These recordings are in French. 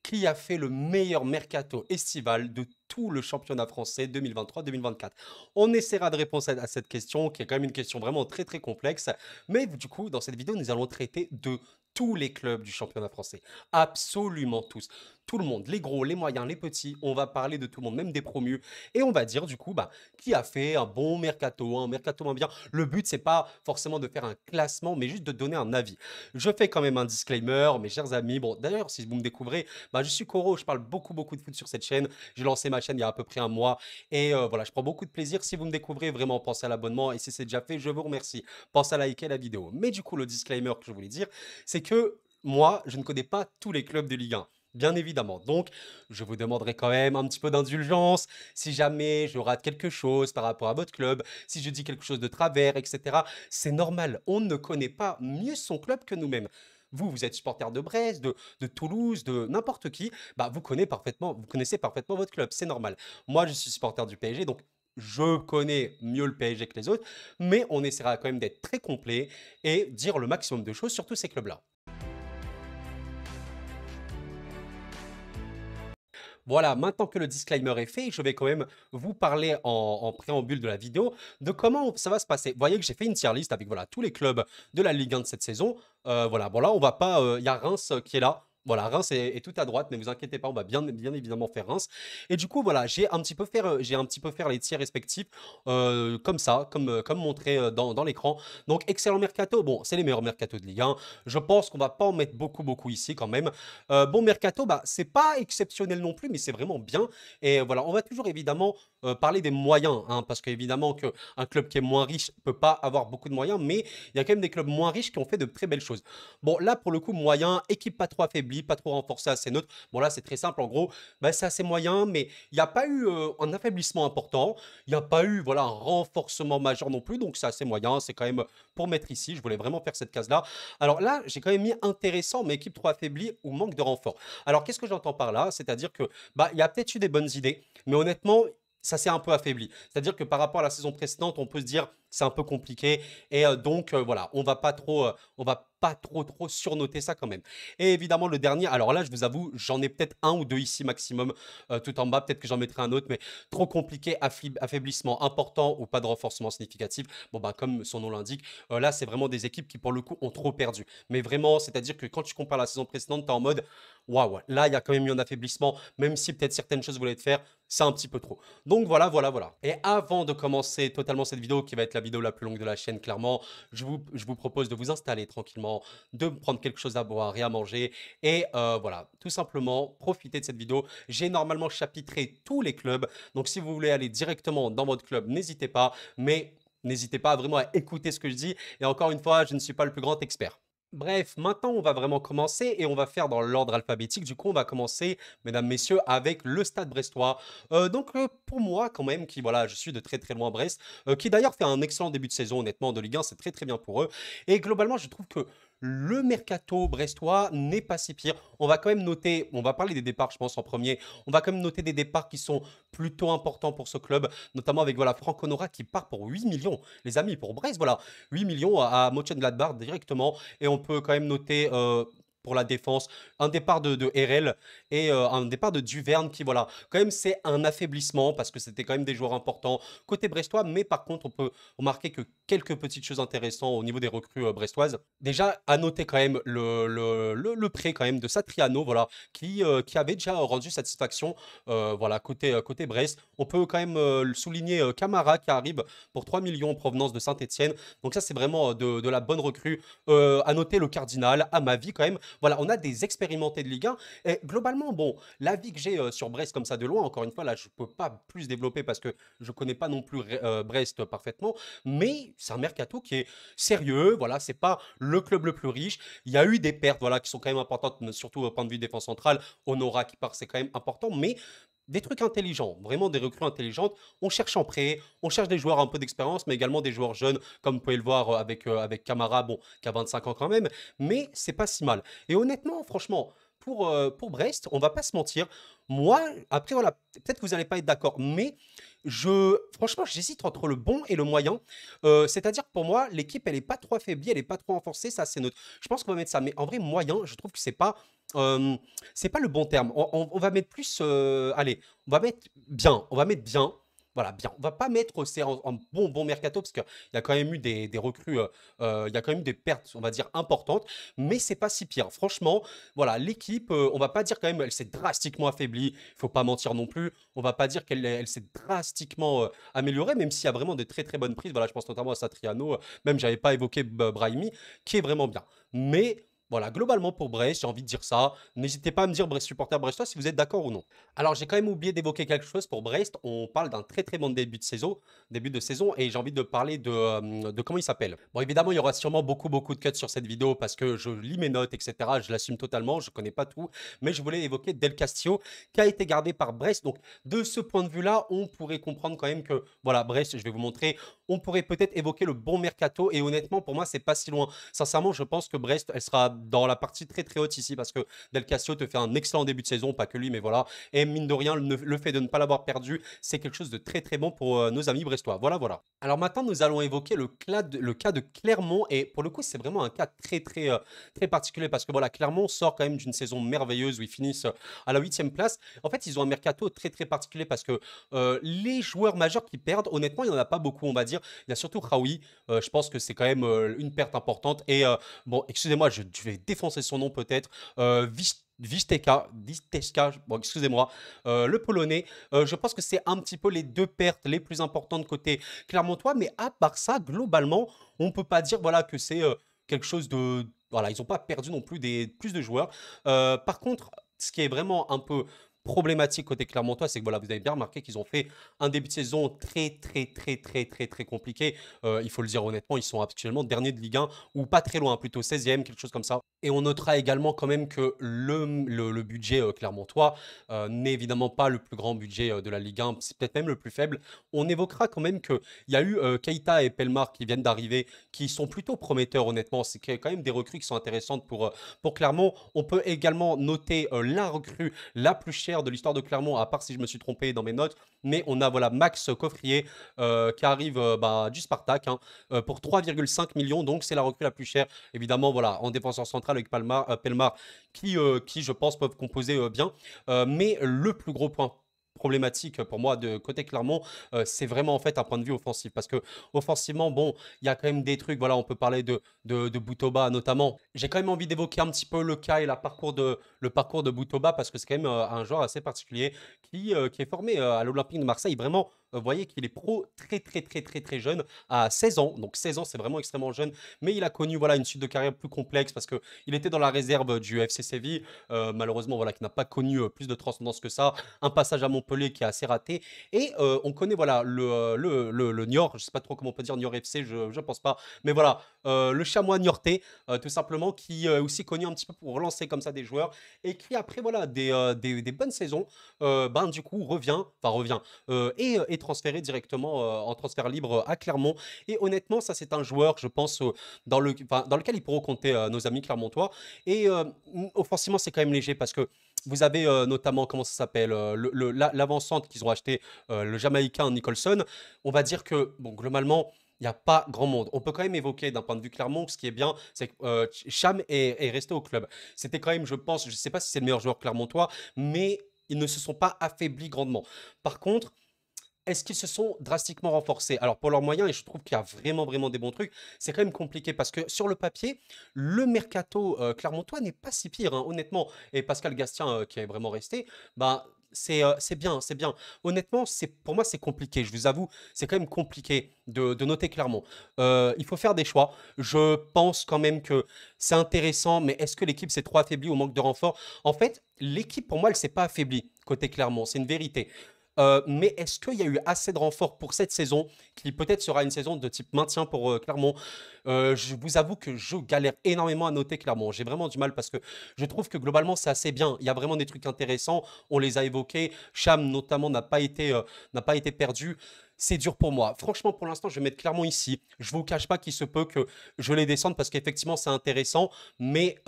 qui a fait le meilleur mercato estival de tout le championnat français 2023-2024? On essaiera de répondre à cette question, qui est quand même une question vraiment très très complexe. Mais du coup, dans cette vidéo, nous allons traiter de tous les clubs du championnat français. Absolument tous. Tout le monde, les gros, les moyens, les petits, on va parler de tout le monde, même des promus. Et on va dire du coup, bah, qui a fait un bon mercato, un mercato moins bien. Le but, c'est pas forcément de faire un classement, mais juste de donner un avis. Je fais quand même un disclaimer, mes chers amis. Bon, d'ailleurs, si vous me découvrez, bah, je suis Koro, je parle beaucoup de foot sur cette chaîne. J'ai lancé ma chaîne il y a à peu près un mois et voilà, je prends beaucoup de plaisir. Si vous me découvrez, vraiment, pensez à l'abonnement et si c'est déjà fait, je vous remercie. Pensez à liker la vidéo. Mais du coup, le disclaimer que je voulais dire, c'est que moi, je ne connais pas tous les clubs de Ligue 1. Bien évidemment. Donc, je vous demanderai quand même un petit peu d'indulgence si jamais je rate quelque chose par rapport à votre club, si je dis quelque chose de travers, etc. C'est normal. On ne connaît pas mieux son club que nous-mêmes. Vous, vous êtes supporter de Brest, de Toulouse, de n'importe qui, bah, vous connaissez parfaitement votre club, c'est normal. Moi, je suis supporter du PSG, donc je connais mieux le PSG que les autres, mais on essaiera quand même d'être très complet et dire le maximum de choses sur tous ces clubs-là. Voilà, maintenant que le disclaimer est fait, je vais quand même vous parler en préambule de la vidéo de comment ça va se passer. Vous voyez que j'ai fait une tier list avec voilà, tous les clubs de la Ligue 1 de cette saison. Voilà, bon là, on va pas. Il y a Reims qui est là. Voilà, Reims est tout à droite, ne vous inquiétez pas, on va bien évidemment faire Reims. Et du coup, voilà, j'ai un petit peu faire les tiers respectifs comme ça, comme montré dans l'écran. Donc, excellent mercato. Bon, c'est les meilleurs mercatos de Ligue 1. Je pense qu'on va pas en mettre beaucoup ici quand même. Bon, mercato, bah, c'est pas exceptionnel non plus, mais c'est vraiment bien. Et voilà, on va toujours évidemment parler des moyens, hein, parce qu'évidemment qu'un club qui est moins riche peut pas avoir beaucoup de moyens, mais il y a quand même des clubs moins riches qui ont fait de très belles choses. Bon, là, pour le coup, moyen, équipe pas trop affaiblie, pas trop renforcée, assez neutre. Bon, là, c'est très simple. En gros, bah, c'est assez moyen, mais il n'y a pas eu un affaiblissement important. Il n'y a pas eu voilà, un renforcement majeur non plus, donc c'est assez moyen. C'est quand même pour mettre ici. Je voulais vraiment faire cette case-là. Alors là, j'ai quand même mis intéressant, mais équipe trop affaiblie ou manque de renfort. Alors, qu'est-ce que j'entends par là? C'est-à-dire que bah, il y a peut-être eu des bonnes idées, mais honnêtement, ça s'est un peu affaibli. C'est-à-dire que par rapport à la saison précédente, on peut se dire c'est un peu compliqué et donc voilà, on va pas trop surnoter ça quand même. Et évidemment le dernier, alors là je vous avoue, j'en ai peut-être un ou deux ici maximum, tout en bas, peut-être que j'en mettrai un autre, mais trop compliqué, affaiblissement important ou pas de renforcement significatif. Bon bah comme son nom l'indique, là c'est vraiment des équipes qui pour le coup ont trop perdu. Mais vraiment, c'est-à-dire que quand tu compares la saison précédente, tu es en mode waouh, là il y a quand même eu un affaiblissement, même si peut-être certaines choses voulaient être faire, c'est un petit peu trop. Donc voilà. Et avant de commencer totalement cette vidéo, qui va être la vidéo la plus longue de la chaîne, clairement, je vous propose de vous installer tranquillement, de prendre quelque chose à boire et à manger. Et voilà, tout simplement, profitez de cette vidéo. J'ai normalement chapitré tous les clubs. Donc si vous voulez aller directement dans votre club, n'hésitez pas. Mais n'hésitez pas vraiment à écouter ce que je dis. Et encore une fois, je ne suis pas le plus grand expert. Bref, maintenant on va vraiment commencer et on va faire dans l'ordre alphabétique. Du coup, on va commencer, mesdames, messieurs, avec le Stade Brestois. Pour moi, quand même, qui voilà, je suis de très loin Brest, qui d'ailleurs fait un excellent début de saison, honnêtement, de Ligue 1, c'est très bien pour eux. Et globalement, je trouve que le mercato brestois n'est pas si pire. On va quand même noter, on va parler des départs, je pense, en premier. On va quand même noter des départs qui sont plutôt importants pour ce club, notamment avec voilà, Franck Honora qui part pour 8 millions. Les amis, pour Brest, voilà, 8 millions à Mönchengladbach directement. Et on peut quand même noter pour la défense un départ de RL et un départ de Duverne qui, voilà, quand même c'est un affaiblissement parce que c'était quand même des joueurs importants côté brestois. Mais par contre, on peut remarquer que quelques petites choses intéressantes au niveau des recrues brestoises. Déjà, à noter quand même le prêt quand même de Satriano, voilà, qui avait déjà rendu satisfaction voilà, côté Brest. On peut quand même le souligner Camara qui arrive pour 3 millions en provenance de Saint-Etienne. Donc ça, c'est vraiment de la bonne recrue. À noter le Cardinal, à ma vie quand même. Voilà, on a des expérimentés de Ligue 1. Et globalement, bon, l'avis que j'ai sur Brest comme ça de loin, encore une fois, là, je ne peux pas plus développer parce que je ne connais pas non plus Brest parfaitement. Mais c'est un mercato qui est sérieux. Voilà, c'est pas le club le plus riche. Il y a eu des pertes, voilà, qui sont quand même importantes, surtout au point de vue défense centrale. Honora qui part, c'est quand même important. Mais des trucs intelligents, vraiment des recrues intelligentes. On cherche en prêt, on cherche des joueurs un peu d'expérience, mais également des joueurs jeunes, comme vous pouvez le voir avec Camara, bon, qui a 25 ans quand même, mais c'est pas si mal. Et honnêtement, franchement, pour Brest, on va pas se mentir. Moi, après, voilà, peut-être que vous n'allez pas être d'accord, mais franchement, j'hésite entre le bon et le moyen. C'est-à-dire que pour moi, l'équipe, elle est pas trop affaiblie, elle est pas trop renforcée, ça c'est neutre. Je pense qu'on va mettre ça. Mais en vrai, moyen, je trouve que euh, c'est pas le bon terme. On va mettre plus, allez, on va mettre bien. On va mettre bien. Voilà, bien. On va pas mettre c'est en bon mercato parce qu'il y a quand même eu des recrues, il y a quand même eu des pertes, on va dire, importantes, mais c'est pas si pire. Franchement, voilà, l'équipe, on va pas dire quand même elle s'est drastiquement affaiblie, il faut pas mentir non plus. On va pas dire qu'elle s'est drastiquement améliorée, même s'il y a vraiment des très très bonnes prises. Voilà, je pense notamment à Satriano, même j'avais pas évoqué Brahimi, qui est vraiment bien. Mais voilà, globalement pour Brest, j'ai envie de dire ça. N'hésitez pas à me dire, Brest supporter brestois, si vous êtes d'accord ou non. Alors, j'ai quand même oublié d'évoquer quelque chose pour Brest. On parle d'un très très bon début de saison, et j'ai envie de parler de comment il s'appelle. Bon, évidemment, il y aura sûrement beaucoup de cuts sur cette vidéo parce que je lis mes notes, etc. Je l'assume totalement, je connais pas tout, mais je voulais évoquer Del Castillo qui a été gardé par Brest. Donc, de ce point de vue-là, on pourrait comprendre quand même que, voilà, Brest, je vais vous montrer, on pourrait peut-être évoquer le bon mercato, et honnêtement, pour moi, c'est pas si loin. Sincèrement, je pense que Brest, elle sera dans la partie très très haute ici parce que Del Castillo te fait un excellent début de saison, pas que lui, mais voilà. Et mine de rien, le fait de ne pas l'avoir perdu, c'est quelque chose de très très bon pour nos amis brestois. Voilà, voilà. Alors maintenant, nous allons évoquer le cas de Clermont. Et pour le coup, c'est vraiment un cas très particulier parce que voilà, Clermont sort quand même d'une saison merveilleuse où ils finissent à la 8e place. En fait, ils ont un mercato très particulier parce que les joueurs majeurs qui perdent, honnêtement, il n'y en a pas beaucoup, on va dire. Il y a surtout Raoui. Je pense que c'est quand même une perte importante. Et bon, excusez-moi, je vais défoncer son nom peut-être. Wisteka, bon, excusez-moi, le Polonais. Je pense que c'est un petit peu les deux pertes les plus importantes côté Clermontois, mais à part ça, globalement, on ne peut pas dire voilà, que c'est quelque chose de... Voilà, ils n'ont pas perdu non plus plus de joueurs. Par contre, ce qui est vraiment un peu problématique côté Clermontois, c'est que voilà, vous avez bien remarqué qu'ils ont fait un début de saison très compliqué. Il faut le dire honnêtement, ils sont actuellement dernier de Ligue 1 ou pas très loin, plutôt 16e, quelque chose comme ça. Et on notera également quand même que le budget clermontois n'est évidemment pas le plus grand budget de la Ligue 1, c'est peut-être même le plus faible. On évoquera quand même qu'il y a eu Keita et Pelmar qui viennent d'arriver, qui sont plutôt prometteurs honnêtement. C'est quand même des recrues qui sont intéressantes pour Clermont. On peut également noter la recrue la plus chère de l'histoire de Clermont, à part si je me suis trompé dans mes notes, mais on a voilà Max Coffrier qui arrive du Spartak pour 3,5 millions, donc c'est la recrue la plus chère. Évidemment, voilà, en défenseur central avec Pelmar qui, je pense, peuvent composer bien. Mais le plus gros point problématique pour moi de côté Clermont, c'est vraiment en fait un point de vue offensif parce que offensivement, bon, il y a quand même des trucs, voilà, on peut parler de Boutoba notamment. J'ai quand même envie d'évoquer un petit peu le cas et le parcours de Boutoba parce que c'est quand même un joueur assez particulier qui est formé à l'Olympique de Marseille. Vraiment, vous voyez qu'il est pro très jeune, à 16 ans. Donc 16 ans, c'est vraiment extrêmement jeune. Mais il a connu voilà, une suite de carrière plus complexe parce qu'il était dans la réserve du FC Séville. Malheureusement, voilà, qui n'a pas connu plus de transcendance que ça. Un passage à Montpellier qui est assez raté. Et on connaît voilà, le Niort, je ne sais pas trop comment on peut dire Niort FC, je ne pense pas. Mais voilà, le chamois niortais, tout simplement, qui est aussi connu un petit peu pour relancer comme ça des joueurs et qui, après voilà, des bonnes saisons, du coup, revient et est transféré directement en transfert libre à Clermont. Et honnêtement, ça, c'est un joueur, je pense, dans lequel ils pourront compter nos amis clermontois. Et offensivement, c'est quand même léger parce que vous avez notamment, comment ça s'appelle, l'avant-centre qu'ils ont acheté, le Jamaïcain Nicholson. On va dire que, bon, globalement, il n'y a pas grand monde. On peut quand même évoquer d'un point de vue Clermont, ce qui est bien, c'est que Cham est resté au club. C'était quand même, je pense, je ne sais pas si c'est le meilleur joueur clermontois, mais ils ne se sont pas affaiblis grandement. Par contre, est-ce qu'ils se sont drastiquement renforcés? Alors pour leurs moyens, et je trouve qu'il y a vraiment des bons trucs, c'est quand même compliqué parce que sur le papier, le mercato clermontois n'est pas si pire, hein, honnêtement. Et Pascal Gastien, qui est vraiment resté, bah, c'est bien, c'est bien. Honnêtement, pour moi, c'est compliqué. Je vous avoue, c'est quand même compliqué de noter Clermont. Il faut faire des choix. Je pense quand même que c'est intéressant, mais est-ce que l'équipe s'est trop affaiblie au manque de renfort? En fait, l'équipe, pour moi, elle s'est pas affaiblie côté Clermont. C'est une vérité. Mais est-ce qu'il y a eu assez de renforts pour cette saison, qui peut-être sera une saison de type maintien pour Clermont? Je vous avoue que je galère énormément à noter Clermont. J'ai vraiment du mal parce que je trouve que globalement, c'est assez bien. Il y a vraiment des trucs intéressants. On les a évoqués. Cham, notamment, n'a pas été perdu. C'est dur pour moi. Franchement, pour l'instant, je vais mettre Clermont ici. Je ne vous cache pas qu'il se peut que je les descende parce qu'effectivement, c'est intéressant. Mais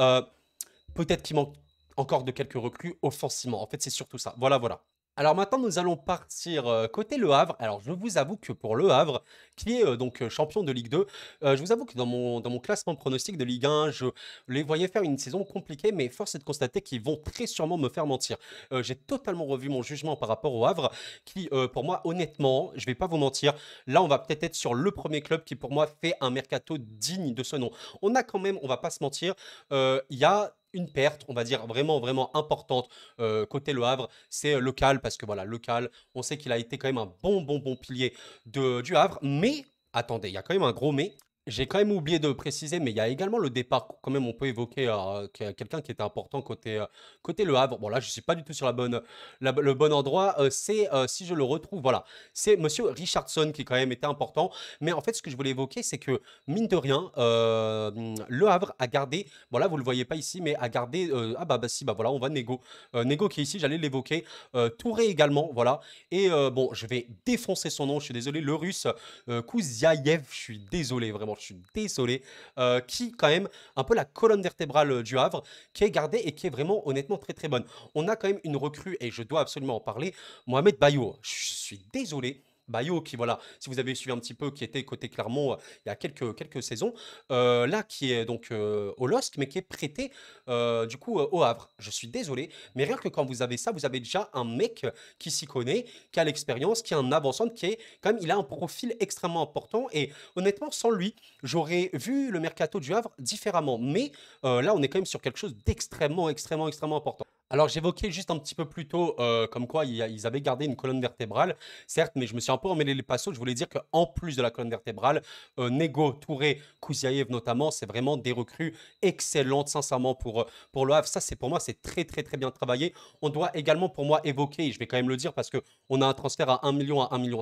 peut-être qu'il manque encore de quelques recrues offensivement. En fait, c'est surtout ça. Voilà, voilà. Alors maintenant, nous allons partir côté Le Havre. Alors, je vous avoue que pour Le Havre, qui est donc champion de Ligue 2, je vous avoue que dans mon classement pronostic de Ligue 1, je les voyais faire une saison compliquée, mais force est de constater qu'ils vont très sûrement me faire mentir. J'ai totalement revu mon jugement par rapport au Havre, qui, pour moi, honnêtement, je vais pas vous mentir, là, on va peut-être être sur le premier club qui, pour moi, fait un mercato digne de ce nom. On a quand même, on va pas se mentir, il y a une perte, on va dire vraiment, vraiment importante côté Le Havre, c'est local, parce que voilà, local, on sait qu'il a été quand même un bon, bon, bon pilier du Havre, mais attendez, il y a quand même un gros mais. J'ai quand même oublié de préciser, mais il y a également le départ, quand même, on peut évoquer quelqu'un qui était important côté Le Havre. Bon, là, je ne suis pas du tout sur le bon endroit. C'est, si je le retrouve, voilà, c'est Monsieur Richardson qui, quand même, était important. Mais en fait, ce que je voulais évoquer, c'est que, mine de rien, Le Havre a gardé, voilà, vous ne le voyez pas ici, mais a gardé, ah bah, si, bah voilà, on va Nego. Nego qui est ici, j'allais l'évoquer. Touré également, voilà. Et bon, je vais défoncer son nom, je suis désolé, le russe. Kouziaïev, je suis désolé, vraiment, je suis désolé, qui quand même un peu la colonne vertébrale du Havre, qui est gardée et qui est vraiment honnêtement très très bonne. On a quand même une recrue et je dois absolument en parler, Mohamed Bayo. Je suis désolé. Bayo, qui voilà, si vous avez suivi un petit peu, qui était côté Clermont il y a quelques saisons, là qui est donc au LOSC, mais qui est prêté du coup au Havre. Je suis désolé, mais rien que quand vous avez ça, vous avez déjà un mec qui s'y connaît, qui a l'expérience, qui a un avant-centre, qui est quand même, il a un profil extrêmement important. Et honnêtement, sans lui, j'aurais vu le mercato du Havre différemment. Mais là, on est quand même sur quelque chose d'extrêmement, extrêmement, extrêmement important. Alors, j'évoquais juste un petit peu plus tôt, comme quoi ils avaient gardé une colonne vertébrale, certes, mais je me suis un peu emmêlé les pinceaux. Je voulais dire qu'en plus de la colonne vertébrale, Nego, Touré, Kouziaev notamment, c'est vraiment des recrues excellentes, sincèrement, pour le Havre. Ça, c'est pour moi, c'est très, très, très bien travaillé. On doit également, pour moi, évoquer, et je vais quand même le dire parce qu'on a un transfert à 1 million, à 1,5 million,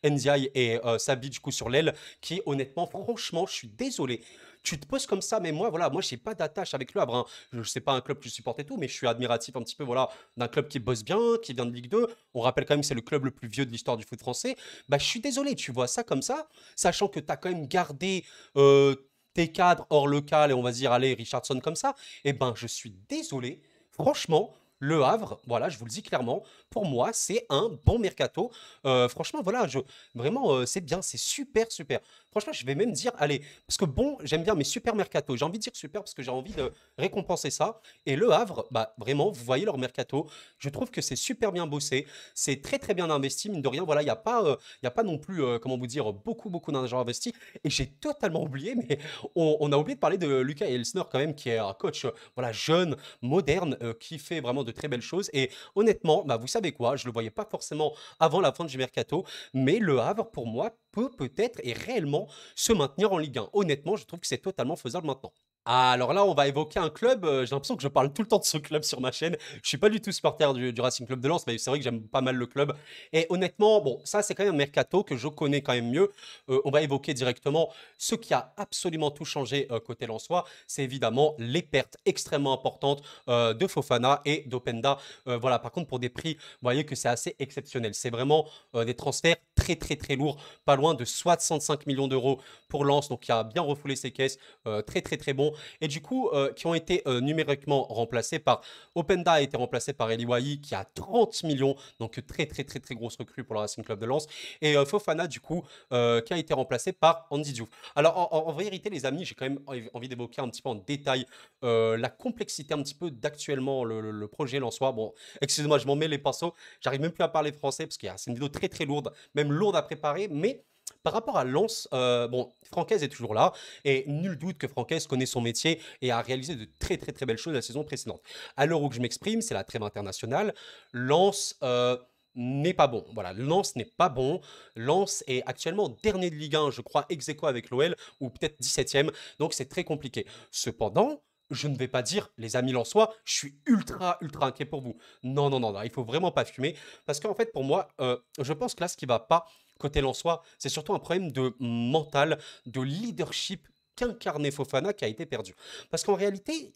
Ndiaye et Sabi, du coup, sur l'aile, qui, honnêtement, franchement, je suis désolé. Tu te poses comme ça, mais moi, voilà, moi, j'ai pas d'attache avec le Havre, hein. Je sais pas un club que je supporte et tout, mais je suis admiratif un petit peu, voilà, d'un club qui bosse bien, qui vient de Ligue 2. On rappelle quand même que c'est le club le plus vieux de l'histoire du foot français. Bah, je suis désolé, tu vois ça comme ça, sachant que tu as quand même gardé tes cadres hors local et on va se dire, allez, Richardson comme ça, eh ben, je suis désolé. Franchement, Le Havre, voilà, je vous le dis clairement, pour moi, c'est un bon mercato. Franchement, voilà, vraiment, c'est bien, c'est super, super. Franchement, je vais même dire, allez, parce que bon, j'aime bien mes super mercato. J'ai envie de dire super parce que j'ai envie de récompenser ça. Et Le Havre, bah vraiment, vous voyez leur mercato, je trouve que c'est super bien bossé, c'est très très bien investi, mine de rien. Voilà, il y a pas non plus, comment vous dire, beaucoup beaucoup d'argent investi. Et j'ai totalement oublié, mais on a oublié de parler de Lucas Elsner quand même, qui est un coach, voilà, jeune, moderne, qui fait vraiment de très belles choses. Et honnêtement, bah, vous savez quoi, je ne le voyais pas forcément avant la fin du mercato, mais Le Havre, pour moi, peut peut-être et réellement se maintenir en Ligue 1. Honnêtement, je trouve que c'est totalement faisable maintenant. Ah, alors là, on va évoquer un club. J'ai l'impression que je parle tout le temps de ce club sur ma chaîne. Je suis pas du tout supporter du Racing Club de Lens, mais c'est vrai que j'aime pas mal le club. Et honnêtement, bon, ça, c'est quand même un mercato que je connais quand même mieux. On va évoquer directement ce qui a absolument tout changé côté lensois. C'est évidemment les pertes extrêmement importantes de Fofana et d'Openda. Voilà, par contre, pour des prix, vous voyez que c'est assez exceptionnel. C'est vraiment des transferts très, très, très lourds. Pas loin de 65 millions d'euros pour Lens, donc qui a bien refoulé ses caisses. Très, très, très bon. Et du coup, qui ont été numériquement remplacés par Openda a été remplacé par Eli Wahi qui a 30 millions, donc très très très très grosse recrue pour le Racing Club de Lens. Et Fofana du coup qui a été remplacé par Andy Diouf. Alors en vérité les amis, j'ai quand même envie d'évoquer un petit peu en détail la complexité un petit peu d'actuellement le projet lensois. Bon, excusez-moi, je m'en mets les pinceaux, j'arrive même plus à parler français parce que c'est une vidéo très très lourde, même lourde à préparer, mais par rapport à Lens, bon, Francaise est toujours là, et nul doute que Francaise connaît son métier et a réalisé de très très très belles choses la saison précédente. À l'heure où je m'exprime, c'est la trêve internationale. Lens n'est pas bon. Voilà, Lens n'est pas bon. Lens est actuellement dernier de Ligue 1, je crois, ex aequo avec l'OL, ou peut-être 17e, donc c'est très compliqué. Cependant, je ne vais pas dire, les amis lensois, je suis ultra, ultra inquiet pour vous. Non, non, non, non, il faut vraiment pas fumer. Parce qu'en fait, pour moi, je pense que là, ce qui va pas côté lensois, c'est surtout un problème de mental, de leadership qu'incarnait Fofana qui a été perdu. Parce qu'en réalité,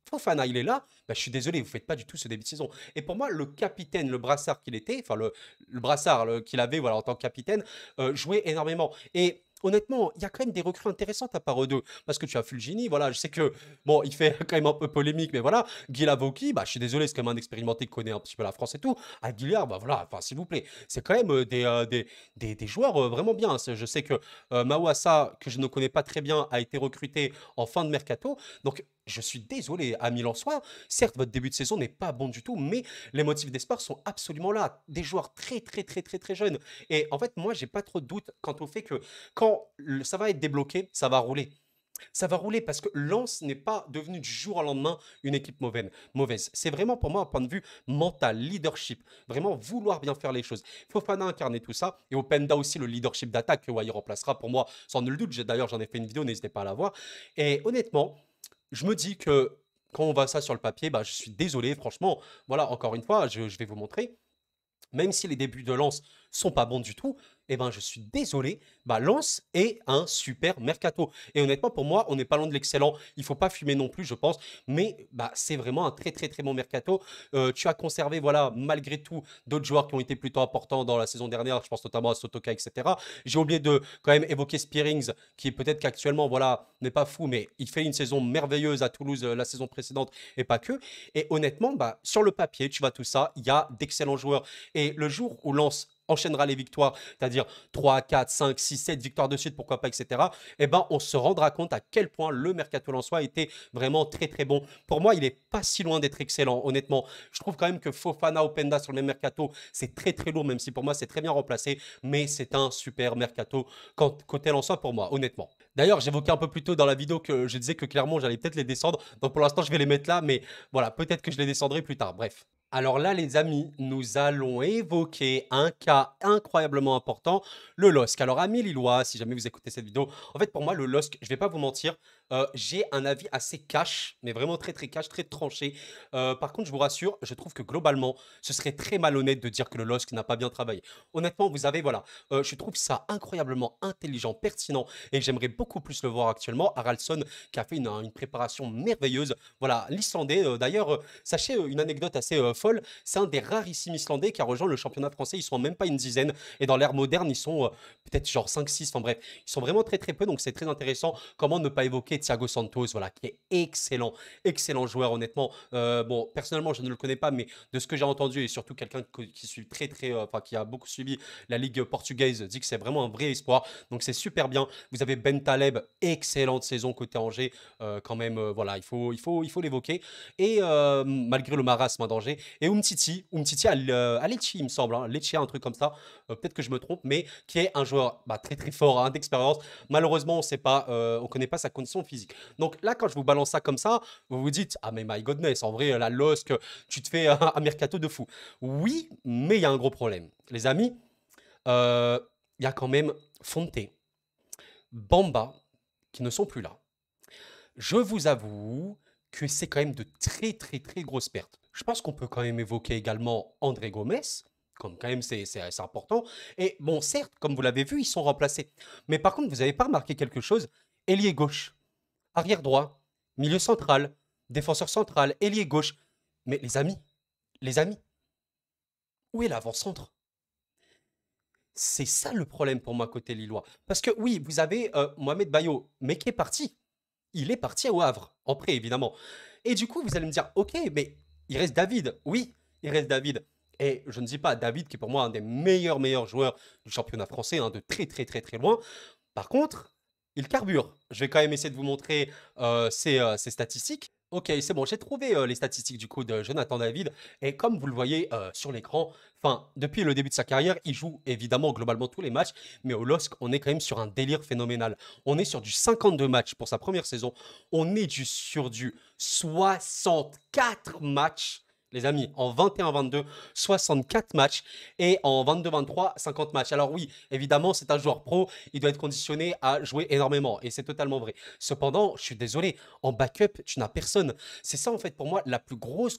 Fofana, il est là, bah, je suis désolé, vous ne faites pas du tout ce début de saison. Et pour moi, le capitaine, le brassard qu'il était, enfin le brassard qu'il avait voilà, en tant que capitaine, jouait énormément. Et honnêtement, il y a quand même des recrues intéressantes à part eux deux. Parce que tu as Fulgini, voilà, je sais que, bon, il fait quand même un peu polémique, mais voilà. Guy Lavoki, bah, je suis désolé, c'est quand même un expérimenté qui connaît un petit peu la France et tout. Aguilar, bah voilà, enfin, s'il vous plaît, c'est quand même des joueurs vraiment bien. Je sais que Mawassa, que je ne connais pas très bien, a été recruté en fin de mercato. Donc, je suis désolé, à Milan-Soir, certes, votre début de saison n'est pas bon du tout, mais les motifs d'espoir sont absolument là. Des joueurs très, très, très, très, très jeunes. Et en fait, moi, j'ai pas trop de doute quant au fait que quand ça va être débloqué, ça va rouler. Ça va rouler parce que Lens n'est pas devenu du jour au lendemain une équipe mauvaise. C'est vraiment pour moi un point de vue mental, leadership, vraiment vouloir bien faire les choses. Fofana incarner tout ça et Openda aussi le leadership d'attaque que Wai remplacera pour moi sans nul doute. D'ailleurs, j'en ai fait une vidéo, n'hésitez pas à la voir. Et honnêtement, je me dis que quand on voit ça sur le papier, bah, je suis désolé, franchement. Voilà, encore une fois, je vais vous montrer même si les débuts de Lens sont pas bons du tout, eh ben, je suis désolé, bah, Lens est un super mercato. Et honnêtement, pour moi, on n'est pas loin de l'excellent. Il faut pas fumer non plus, je pense. Mais bah, c'est vraiment un très, très, très bon mercato. Tu as conservé, voilà, malgré tout, d'autres joueurs qui ont été plutôt importants dans la saison dernière. Je pense notamment à Sotoka, etc. J'ai oublié de quand même évoquer Spearings, qui peut-être qu'actuellement, voilà, n'est pas fou, mais il fait une saison merveilleuse à Toulouse la saison précédente et pas que. Et honnêtement, bah, sur le papier, tu vois tout ça, il y a d'excellents joueurs. Et le jour où Lens enchaînera les victoires, c'est-à-dire 3, 4, 5, 6, 7 victoires de suite, pourquoi pas, etc., eh ben, on se rendra compte à quel point le mercato lensois était vraiment très très bon. Pour moi, il n'est pas si loin d'être excellent, honnêtement. Je trouve quand même que Fofana, Openda sur le même mercato, c'est très très lourd, même si pour moi c'est très bien remplacé, mais c'est un super mercato côté lensois pour moi, honnêtement. D'ailleurs, j'évoquais un peu plus tôt dans la vidéo que je disais que clairement j'allais peut-être les descendre, donc pour l'instant je vais les mettre là, mais voilà, peut-être que je les descendrai plus tard, bref. Alors là, les amis, nous allons évoquer un cas incroyablement important, le LOSC. Alors, amis lillois, si jamais vous écoutez cette vidéo, en fait, pour moi, le LOSC, je vais pas vous mentir, j'ai un avis assez cash, mais vraiment très très cash, très tranché. Par contre, je vous rassure, je trouve que globalement, ce serait très malhonnête de dire que le LOSC n'a pas bien travaillé. Honnêtement, vous avez, voilà, je trouve ça incroyablement intelligent, pertinent, et j'aimerais beaucoup plus le voir actuellement. Haraldsson, qui a fait une préparation merveilleuse. Voilà, l'Islandais, d'ailleurs, sachez une anecdote assez folle, c'est un des rarissimes Islandais qui a rejoint le championnat français. Ils sont même pas une dizaine. Et dans l'ère moderne, ils sont peut-être genre 5, 6. Enfin bref, ils sont vraiment très très peu. Donc c'est très intéressant. Comment ne pas évoquer Thiago Santos, voilà, qui est excellent, excellent joueur honnêtement. Bon, personnellement, je ne le connais pas, mais de ce que j'ai entendu et surtout quelqu'un qui suit très très, enfin qui a beaucoup suivi la ligue portugaise, dit que c'est vraiment un vrai espoir. Donc c'est super bien. Vous avez Ben Taleb, excellente saison côté Angers. Quand même, voilà, il faut l'évoquer. Et malgré le marasme en danger. Et Umtiti à Lecce, il me semble, hein, Lecce, un truc comme ça. Peut-être que je me trompe, mais qui est un joueur bah, très très fort, hein, d'expérience. Malheureusement, on sait pas, on connaît pas sa condition physique. Donc là, quand je vous balance ça comme ça, vous vous dites, ah mais my goodness, en vrai, la LOSC, tu te fais un mercato de fou. Oui, mais il y a un gros problème. Les amis, il y a quand même Fonte, Bamba, qui ne sont plus là. Je vous avoue que c'est quand même de très très très grosses pertes. Je pense qu'on peut quand même évoquer également André Gomes, comme quand même c'est assez important. Et bon, certes, comme vous l'avez vu, ils sont remplacés. Mais par contre, vous n'avez pas remarqué quelque chose? Ailier gauche, arrière droit, milieu central, défenseur central, ailier gauche. Mais les amis, où est l'avant-centre? C'est ça le problème pour moi côté Lillois. Parce que oui, vous avez Mohamed Bayo, mais qui est parti. Il est parti au Havre, en prêt évidemment. Et du coup, vous allez me dire, ok, mais il reste David. Oui, il reste David. Et je ne dis pas David, qui est pour moi un des meilleurs joueurs du championnat français, hein, de très très très très loin. Par contre, il carbure. Je vais quand même essayer de vous montrer ses statistiques. Ok, c'est bon, j'ai trouvé les statistiques du coup de Jonathan David. Et comme vous le voyez sur l'écran, enfin, depuis le début de sa carrière, il joue évidemment globalement tous les matchs. Mais au LOSC, on est quand même sur un délire phénoménal. On est sur du 52 matchs pour sa première saison. On est sur du 64 matchs. Les amis, en 21-22, 64 matchs et en 22-23, 50 matchs. Alors oui, évidemment, c'est un joueur pro, il doit être conditionné à jouer énormément et c'est totalement vrai. Cependant, je suis désolé, en backup, tu n'as personne. C'est ça en fait pour moi la plus grosse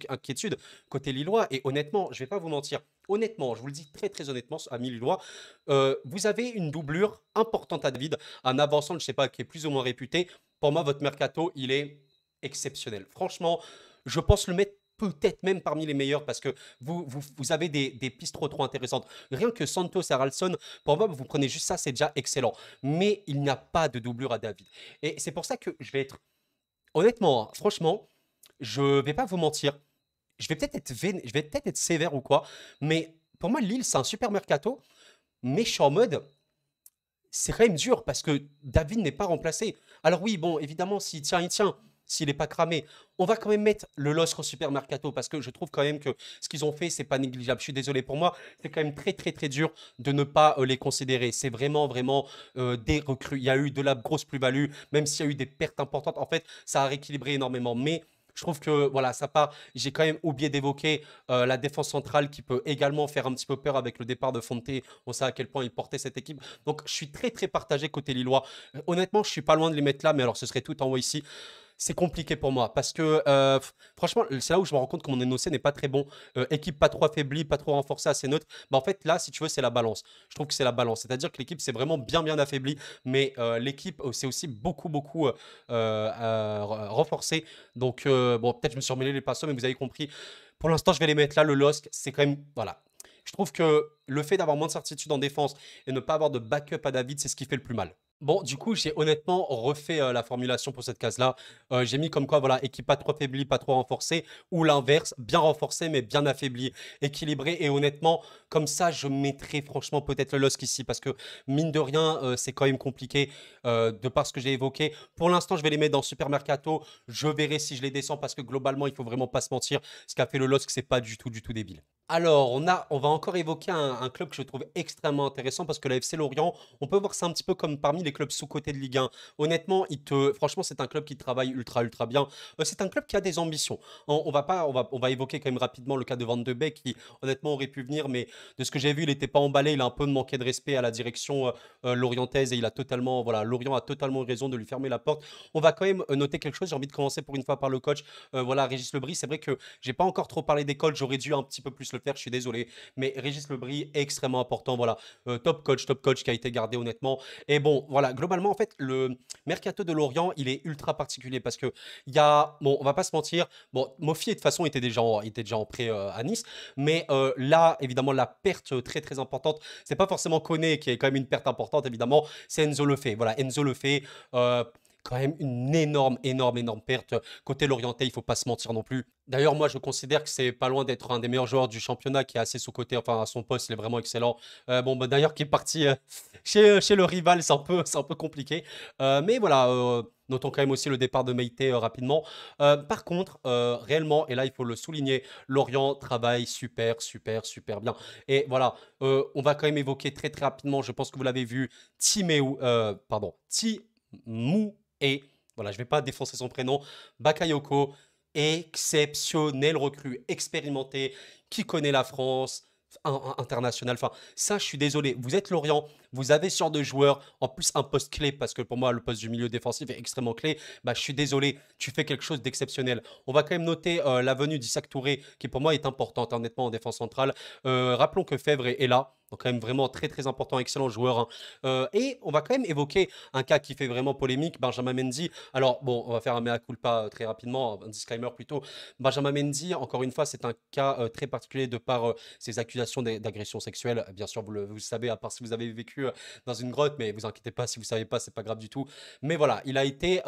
inquiétude côté Lillois et honnêtement, je vais pas vous mentir. Honnêtement, je vous le dis très très honnêtement, amis Lillois, vous avez une doublure importante à David, un avançant, je sais pas, qui est plus ou moins réputé. Pour moi, votre mercato, il est exceptionnel. Franchement, je pense le mettre peut-être même parmi les meilleurs parce que vous avez des pistes trop intéressantes. Rien que Santos et Haraldsson, pour moi, vous prenez juste ça, c'est déjà excellent. Mais il n'y a pas de doublure à David. Et c'est pour ça que je vais être, honnêtement, hein, franchement, je vais pas vous mentir, je vais peut-être être sévère ou quoi, mais pour moi, Lille, c'est un super mercato, mais je suis en mode, c'est quand même dur parce que David n'est pas remplacé. Alors oui, bon, évidemment, s'il tient, il tient. S'il n'est pas cramé, on va quand même mettre le LOSC en super mercato parce que je trouve quand même que ce qu'ils ont fait, c'est pas négligeable. Je suis désolé pour moi, c'est quand même très dur de ne pas les considérer. C'est vraiment des recrues. Il y a eu de la grosse plus-value, même s'il y a eu des pertes importantes. En fait, ça a rééquilibré énormément. Mais je trouve que voilà, ça part. J'ai quand même oublié d'évoquer la défense centrale qui peut également faire un petit peu peur avec le départ de Fonte. On sait à quel point il portait cette équipe. Donc je suis très partagé côté Lillois. Honnêtement, je suis pas loin de les mettre là, mais alors ce serait tout en haut ici. C'est compliqué pour moi parce que franchement, c'est là où je me rends compte que mon NOC n'est pas très bon. Équipe pas trop affaiblie, pas trop renforcée, assez neutre. Bah, en fait, là, si tu veux, c'est la balance. Je trouve que c'est la balance. C'est-à-dire que l'équipe, c'est vraiment bien affaiblie, mais l'équipe, c'est aussi beaucoup renforcée. Donc, bon, peut-être je me suis emmêlé les pinceaux, mais vous avez compris. Pour l'instant, je vais les mettre là. Le LOSC, c'est quand même. Voilà. Je trouve que le fait d'avoir moins de certitude en défense et ne pas avoir de backup à David, c'est ce qui fait le plus mal. Bon, du coup, j'ai honnêtement refait la formulation pour cette case-là. J'ai mis comme quoi, voilà, équipe pas trop affaiblie, pas trop renforcée, ou l'inverse, bien renforcée, mais bien affaiblie, équilibrée. Et honnêtement, comme ça, je mettrais franchement peut-être le LOSC ici, parce que mine de rien, c'est quand même compliqué de par ce que j'ai évoqué. Pour l'instant, je vais les mettre dans Super Mercato. Je verrai si je les descends, parce que globalement, il faut vraiment pas se mentir. Ce qu'a fait le LOSC, c'est pas du tout débile. Alors, on va encore évoquer un club que je trouve extrêmement intéressant parce que la FC Lorient, on peut voir ça un petit peu comme parmi les clubs sous-cotés de Ligue 1. Honnêtement, franchement, c'est un club qui travaille ultra bien. C'est un club qui a des ambitions. On va pas, on va évoquer quand même rapidement le cas de Van de Beek qui, honnêtement, aurait pu venir, mais de ce que j'ai vu, il n'était pas emballé. Il a un peu manqué de respect à la direction lorientaise et voilà, Lorient a totalement eu raison de lui fermer la porte. On va quand même noter quelque chose. J'ai envie de commencer pour une fois par le coach. Voilà, Régis Lebris. C'est vrai que j'ai pas encore trop parlé des coachs. J'aurais dû un petit peu plus le faire. Je suis désolé, mais Régis Lebris est extrêmement important. Voilà, top coach qui a été gardé honnêtement. Et bon, voilà, globalement, en fait, le mercato de Lorient, il est ultra particulier parce que il y a, bon, on va pas se mentir, bon, Mofi de toute façon était déjà en prêt à Nice, mais là, évidemment, la perte très importante, c'est pas forcément Koné qui est quand même une perte importante, évidemment, c'est Enzo Lefebvre. Voilà, Enzo Lefebvre. Quand même une énorme perte. Côté Lorientais, il faut pas se mentir non plus. D'ailleurs, moi, je considère que c'est pas loin d'être un des meilleurs joueurs du championnat qui est assez sous-coté. Enfin, à son poste, il est vraiment excellent. Bon, bah, d'ailleurs, qui est parti chez le rival, c'est un peu compliqué. Mais voilà, notons quand même aussi le départ de Meïté rapidement. Par contre, réellement, et là, il faut le souligner, Lorient travaille super bien. Et voilà, on va quand même évoquer très rapidement, je pense que vous l'avez vu, Timou et voilà, je ne vais pas défoncer son prénom, Bakayoko, exceptionnel recrue, expérimenté, qui connaît la France, international. Enfin, ça, je suis désolé. Vous êtes Lorient, vous avez ce genre de joueur, en plus un poste clé, parce que pour moi, le poste du milieu défensif est extrêmement clé. Bah, je suis désolé, tu fais quelque chose d'exceptionnel. On va quand même noter la venue d'Isaac Touré, qui pour moi est importante, honnêtement, en défense centrale. Rappelons que Fèvre est là. Donc quand même vraiment très important, excellent joueur, hein. Et on va quand même évoquer un cas qui fait vraiment polémique, Benjamin Mendy. Alors bon, on va faire un mea culpa très rapidement, un disclaimer plutôt. Benjamin Mendy, encore une fois, c'est un cas très particulier de par ses accusations d'agression sexuelle. Bien sûr, vous le savez, à part si vous avez vécu dans une grotte, mais vous inquiétez pas, si vous savez pas, c'est pas grave du tout. Mais voilà, il a été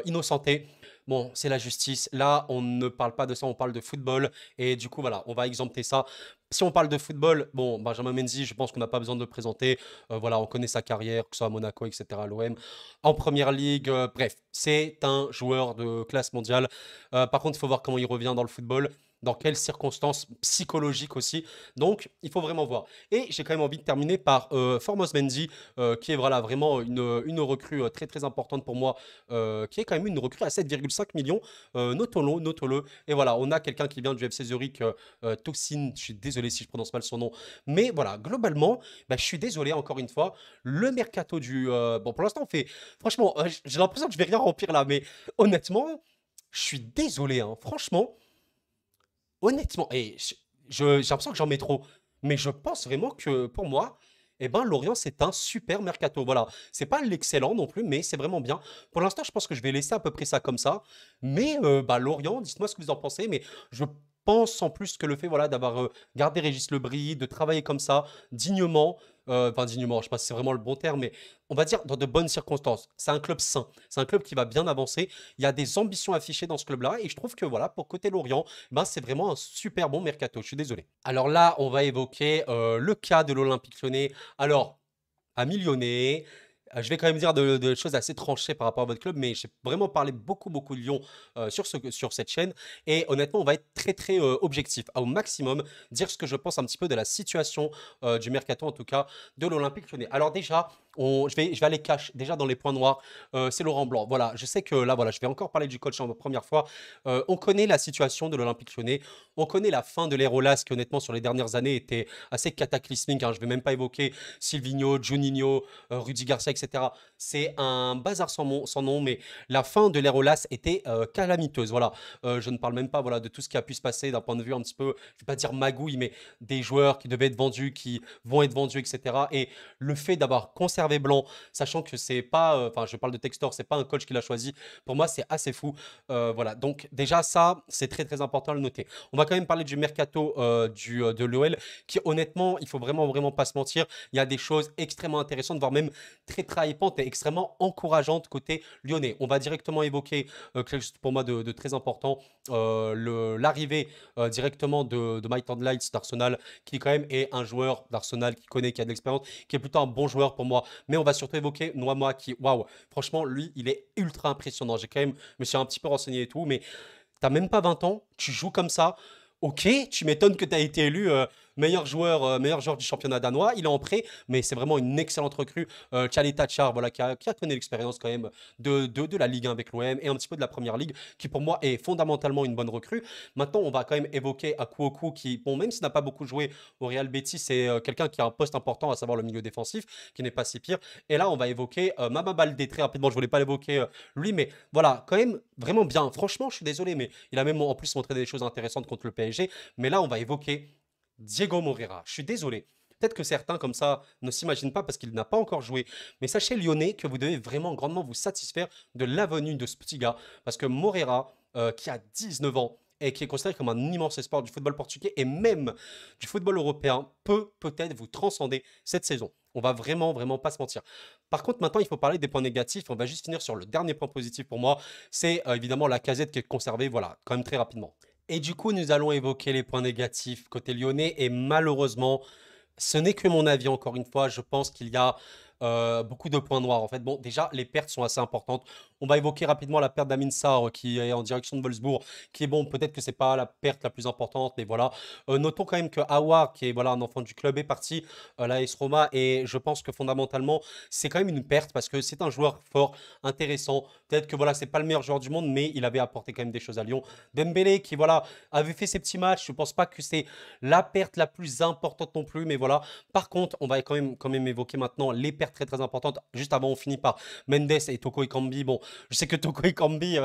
innocenté. Bon, c'est la justice. Là, on ne parle pas de ça, on parle de football. Et du coup, voilà, on va exempter ça. Si on parle de football, bon, Benjamin Mendy, je pense qu'on n'a pas besoin de le présenter. Voilà, on connaît sa carrière, que ce soit à Monaco, etc., à l'OM. En première ligue, bref, c'est un joueur de classe mondiale. Par contre, il faut voir comment il revient dans le football, dans quelles circonstances psychologiques aussi. Donc, il faut vraiment voir. Et j'ai quand même envie de terminer par Formos Mendy, qui est voilà, vraiment une recrue très importante pour moi, qui est quand même une recrue à 7,5 millions. Notons-le. Et voilà, on a quelqu'un qui vient du FC Zurich, Toxin, je suis désolé si je prononce mal son nom. Mais voilà, globalement, bah, je suis désolé encore une fois. Le mercato du... bon, pour l'instant, on fait... Franchement, j'ai l'impression que je vais rien remplir là, mais honnêtement, je suis désolé, hein. Franchement, honnêtement, et j'ai l'impression que j'en mets trop. Mais je pense vraiment que pour moi, Eh ben, Lorient, c'est un super mercato. Voilà. C'est pas l'excellent non plus, mais c'est vraiment bien. Pour l'instant, je pense que je vais laisser à peu près ça comme ça. Mais bah, Lorient, dites-moi ce que vous en pensez. Mais je pense en plus que le fait voilà, d'avoir gardé Régis Lebris, de travailler comme ça, dignement, enfin dignement, je sais pas si c'est vraiment le bon terme, mais on va dire dans de bonnes circonstances. C'est un club sain. C'est un club qui va bien avancer. Il y a des ambitions affichées dans ce club-là. Et je trouve que voilà, pour côté Lorient, ben, c'est vraiment un super bon mercato. Je suis désolé. Alors là, on va évoquer le cas de l'Olympique Lyonnais. Alors, amis lyonnais, je vais quand même dire de choses assez tranchées par rapport à votre club, mais j'ai vraiment parlé beaucoup, beaucoup de Lyon sur cette chaîne. Et honnêtement, on va être très, très objectif, au maximum, dire ce que je pense un petit peu de la situation du mercato, en tout cas, de l'Olympique Lyonnais. Alors déjà, je vais aller cash. Déjà, dans les points noirs, c'est Laurent Blanc. Voilà, je sais que là, voilà, je vais encore parler du coach en première fois. On connaît la situation de l'Olympique Lyonnais. On connaît la fin de l'ère Aulas, qui honnêtement, sur les dernières années, était assez cataclysmique, hein. Je ne vais même pas évoquer Silvinho, Juninho, Rudy Garcia, etc. C'est un bazar sans nom, mais la fin de l'ère Aulas était calamiteuse. Voilà. Je ne parle même pas voilà, de tout ce qui a pu se passer d'un point de vue un petit peu, je ne vais pas dire magouille, mais des joueurs qui devaient être vendus, qui vont être vendus, etc. Et le fait d'avoir conservé Blanc, sachant que c'est pas, enfin, je parle de Textor, c'est pas un coach qui l'a choisi, pour moi, c'est assez fou. Voilà. Donc, déjà, ça, c'est très, très important à le noter. On va quand même parler du mercato de l'OL, qui honnêtement, il faut vraiment, vraiment pas se mentir, il y a des choses extrêmement intéressantes, voire même très, très hypantes et extrêmement encourageantes côté lyonnais. On va directement évoquer quelque chose pour moi de très important, l'arrivée directement de Mike Lights d'Arsenal, qui quand même est un joueur d'Arsenal qui connaît, qui a de l'expérience, qui est plutôt un bon joueur pour moi. Mais on va surtout évoquer Noama qui, waouh, franchement, lui, il est ultra impressionnant. J'ai quand même, me suis un petit peu renseigné et tout, mais t'as même pas 20 ans, tu joues comme ça. Ok, tu m'étonnes que tu as été élu meilleur joueur du championnat danois. Il est en prêt, mais c'est vraiment une excellente recrue. Tchali Tachar, voilà, qui a connu l'expérience quand même de la Ligue 1 avec l'OM et un petit peu de la Première Ligue, qui pour moi est fondamentalement une bonne recrue. Maintenant, on va quand même évoquer Akuoku, qui, bon, même s'il n'a pas beaucoup joué au Real Betis, c'est quelqu'un qui a un poste important, à savoir le milieu défensif, qui n'est pas si pire. Et là, on va évoquer Mama Baldé très rapidement. Je voulais pas l'évoquer lui, mais voilà, quand même vraiment bien. Franchement, je suis désolé, mais il a même en plus montré des choses intéressantes contre le PSG. Mais là, on va évoquer Diego Moreira. Je suis désolé. Peut-être que certains comme ça ne s'imaginent pas parce qu'il n'a pas encore joué. Mais sachez, Lyonnais, que vous devez vraiment grandement vous satisfaire de l'avenue de ce petit gars. Parce que Moreira, qui a 19 ans et qui est considéré comme un immense espoir du football portugais et même du football européen, peut peut-être vous transcender cette saison. On va vraiment, vraiment pas se mentir. Par contre, maintenant, il faut parler des points négatifs. On va juste finir sur le dernier point positif pour moi. C'est évidemment la casette qui est conservée, voilà, quand même très rapidement. Et du coup, nous allons évoquer les points négatifs côté lyonnais. Et malheureusement, ce n'est que mon avis, encore une fois. Je pense qu'il y a beaucoup de points noirs. En fait, bon, déjà, les pertes sont assez importantes. On va évoquer rapidement la perte d'Amin Sarr qui est en direction de Wolfsburg, qui est bon, peut-être que c'est pas la perte la plus importante, mais voilà. Notons quand même que Aouar, qui est voilà, un enfant du club, est parti à l'AS Roma, et je pense que fondamentalement, c'est quand même une perte parce que c'est un joueur fort, intéressant. Peut-être que voilà, c'est pas le meilleur joueur du monde, mais il avait apporté quand même des choses à Lyon. Dembélé, qui voilà, avait fait ses petits matchs. Je pense pas que c'est la perte la plus importante non plus, mais voilà. Par contre, on va quand même évoquer maintenant les pertes très très importantes. Juste avant, on finit par Mendes et Toko Ekambi. Bon, je sais que Toko Ekambi,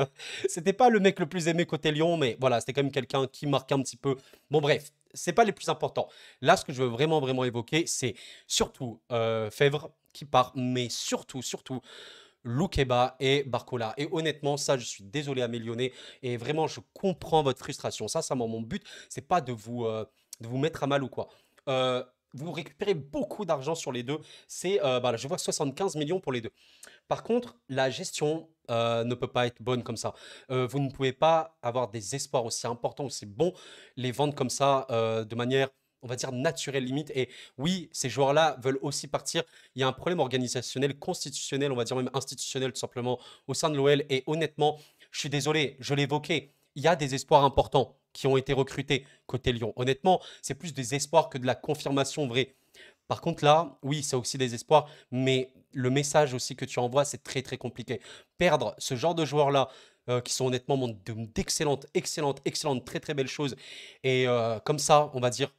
c'était pas le mec le plus aimé côté Lyon, mais voilà, c'était quand même quelqu'un qui marquait un petit peu. Bon, bref, c'est pas les plus importants. Là, ce que je veux vraiment vraiment évoquer, c'est surtout Fèvre qui part, mais surtout, surtout Loukeba et Barcola. Et honnêtement, ça, je suis désolé à mes Lyonnais. Et vraiment, je comprends votre frustration. Ça, mon but, c'est pas de vous mettre à mal ou quoi. Euh, vous récupérez beaucoup d'argent sur les deux. C'est, bah, là, je vois 75 millions pour les deux. Par contre, la gestion ne peut pas être bonne comme ça. Vous ne pouvez pas avoir des espoirs aussi importants, aussi bons, les vendre comme ça de manière, on va dire, naturelle limite. Et oui, ces joueurs-là veulent aussi partir. Il y a un problème organisationnel, constitutionnel, on va dire même institutionnel tout simplement au sein de l'OL. Et honnêtement, je suis désolé, je l'évoquais, il y a des espoirs importants qui ont été recrutés côté Lyon. Honnêtement, c'est plus des espoirs que de la confirmation vraie. Par contre, là, oui, c'est aussi des espoirs, mais le message aussi que tu envoies, c'est très très compliqué. Perdre ce genre de joueurs-là, qui sont honnêtement d'excellentes, excellentes, excellentes, très très belles choses, et comme ça, on va dire,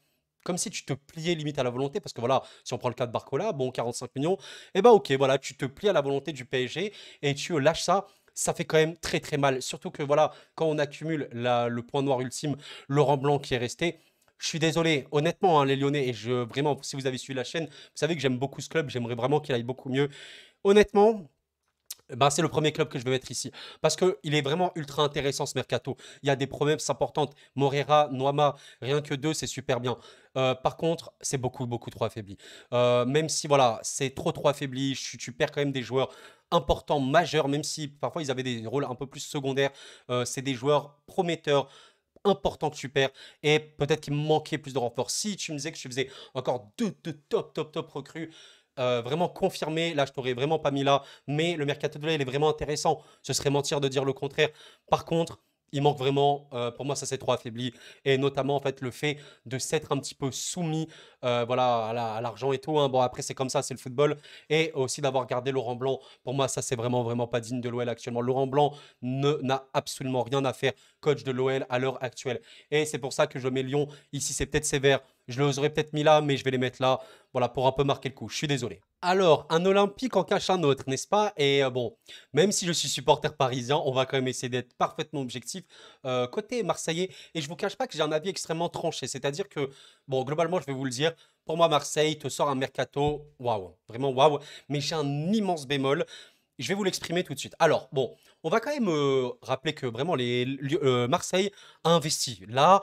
comme si tu te pliais limite à la volonté, parce que voilà, si on prend le cas de Barcola, bon, 45 millions, et bah ok, voilà, tu te plies à la volonté du PSG et tu lâches ça. Ça fait quand même très très mal. Surtout que voilà, quand on accumule le point noir ultime, Laurent Blanc qui est resté, Je suis désolé, honnêtement, hein, les Lyonnais, et vraiment, si vous avez suivi la chaîne, vous savez que j'aime beaucoup ce club, j'aimerais vraiment qu'il aille beaucoup mieux. Honnêtement, ben, c'est le premier club que je vais mettre ici. Parce qu'il est vraiment ultra intéressant ce mercato. Il y a des promesses importantes. Morera, Noama, rien que deux, c'est super bien. Par contre, c'est beaucoup, beaucoup trop affaibli. Même si, voilà, c'est trop, trop affaibli, tu perds quand même des joueurs importants, majeurs, même si parfois ils avaient des rôles un peu plus secondaires. C'est des joueurs prometteurs, importants que tu perds. Et peut-être qu'il me manquait plus de renforts. Si tu me disais que je faisais encore deux top, top, top recrues, vraiment confirmé. Là, je t'aurais vraiment pas mis là. Mais le mercato de là, il est vraiment intéressant. Ce serait mentir de dire le contraire. Par contre, il manque vraiment, pour moi, ça s'est trop affaibli. Et notamment, en fait, le fait de s'être un petit peu soumis voilà, à l'argent et tout, hein. Bon, après, c'est comme ça, c'est le football. Et aussi d'avoir gardé Laurent Blanc. Pour moi, ça, c'est vraiment, vraiment pas digne de l'OL actuellement. Laurent Blanc n'a absolument rien à faire coach de l'OL à l'heure actuelle. Et c'est pour ça que je mets Lyon. Ici, c'est peut-être sévère. Je les aurais peut-être mis là, mais je vais les mettre là. Voilà, pour un peu marquer le coup. Je suis désolé. Alors, un Olympique en cache un autre, n'est-ce pas? Et bon, même si je suis supporter parisien, on va quand même essayer d'être parfaitement objectif. Côté marseillais, et je vous cache pas que j'ai un avis extrêmement tranché. C'est-à-dire que, bon, globalement, je vais vous le dire, pour moi, Marseille te sort un mercato, waouh, vraiment waouh. Mais j'ai un immense bémol. Je vais vous l'exprimer tout de suite. Alors, bon, on va quand même rappeler que vraiment Marseille a investi. Là,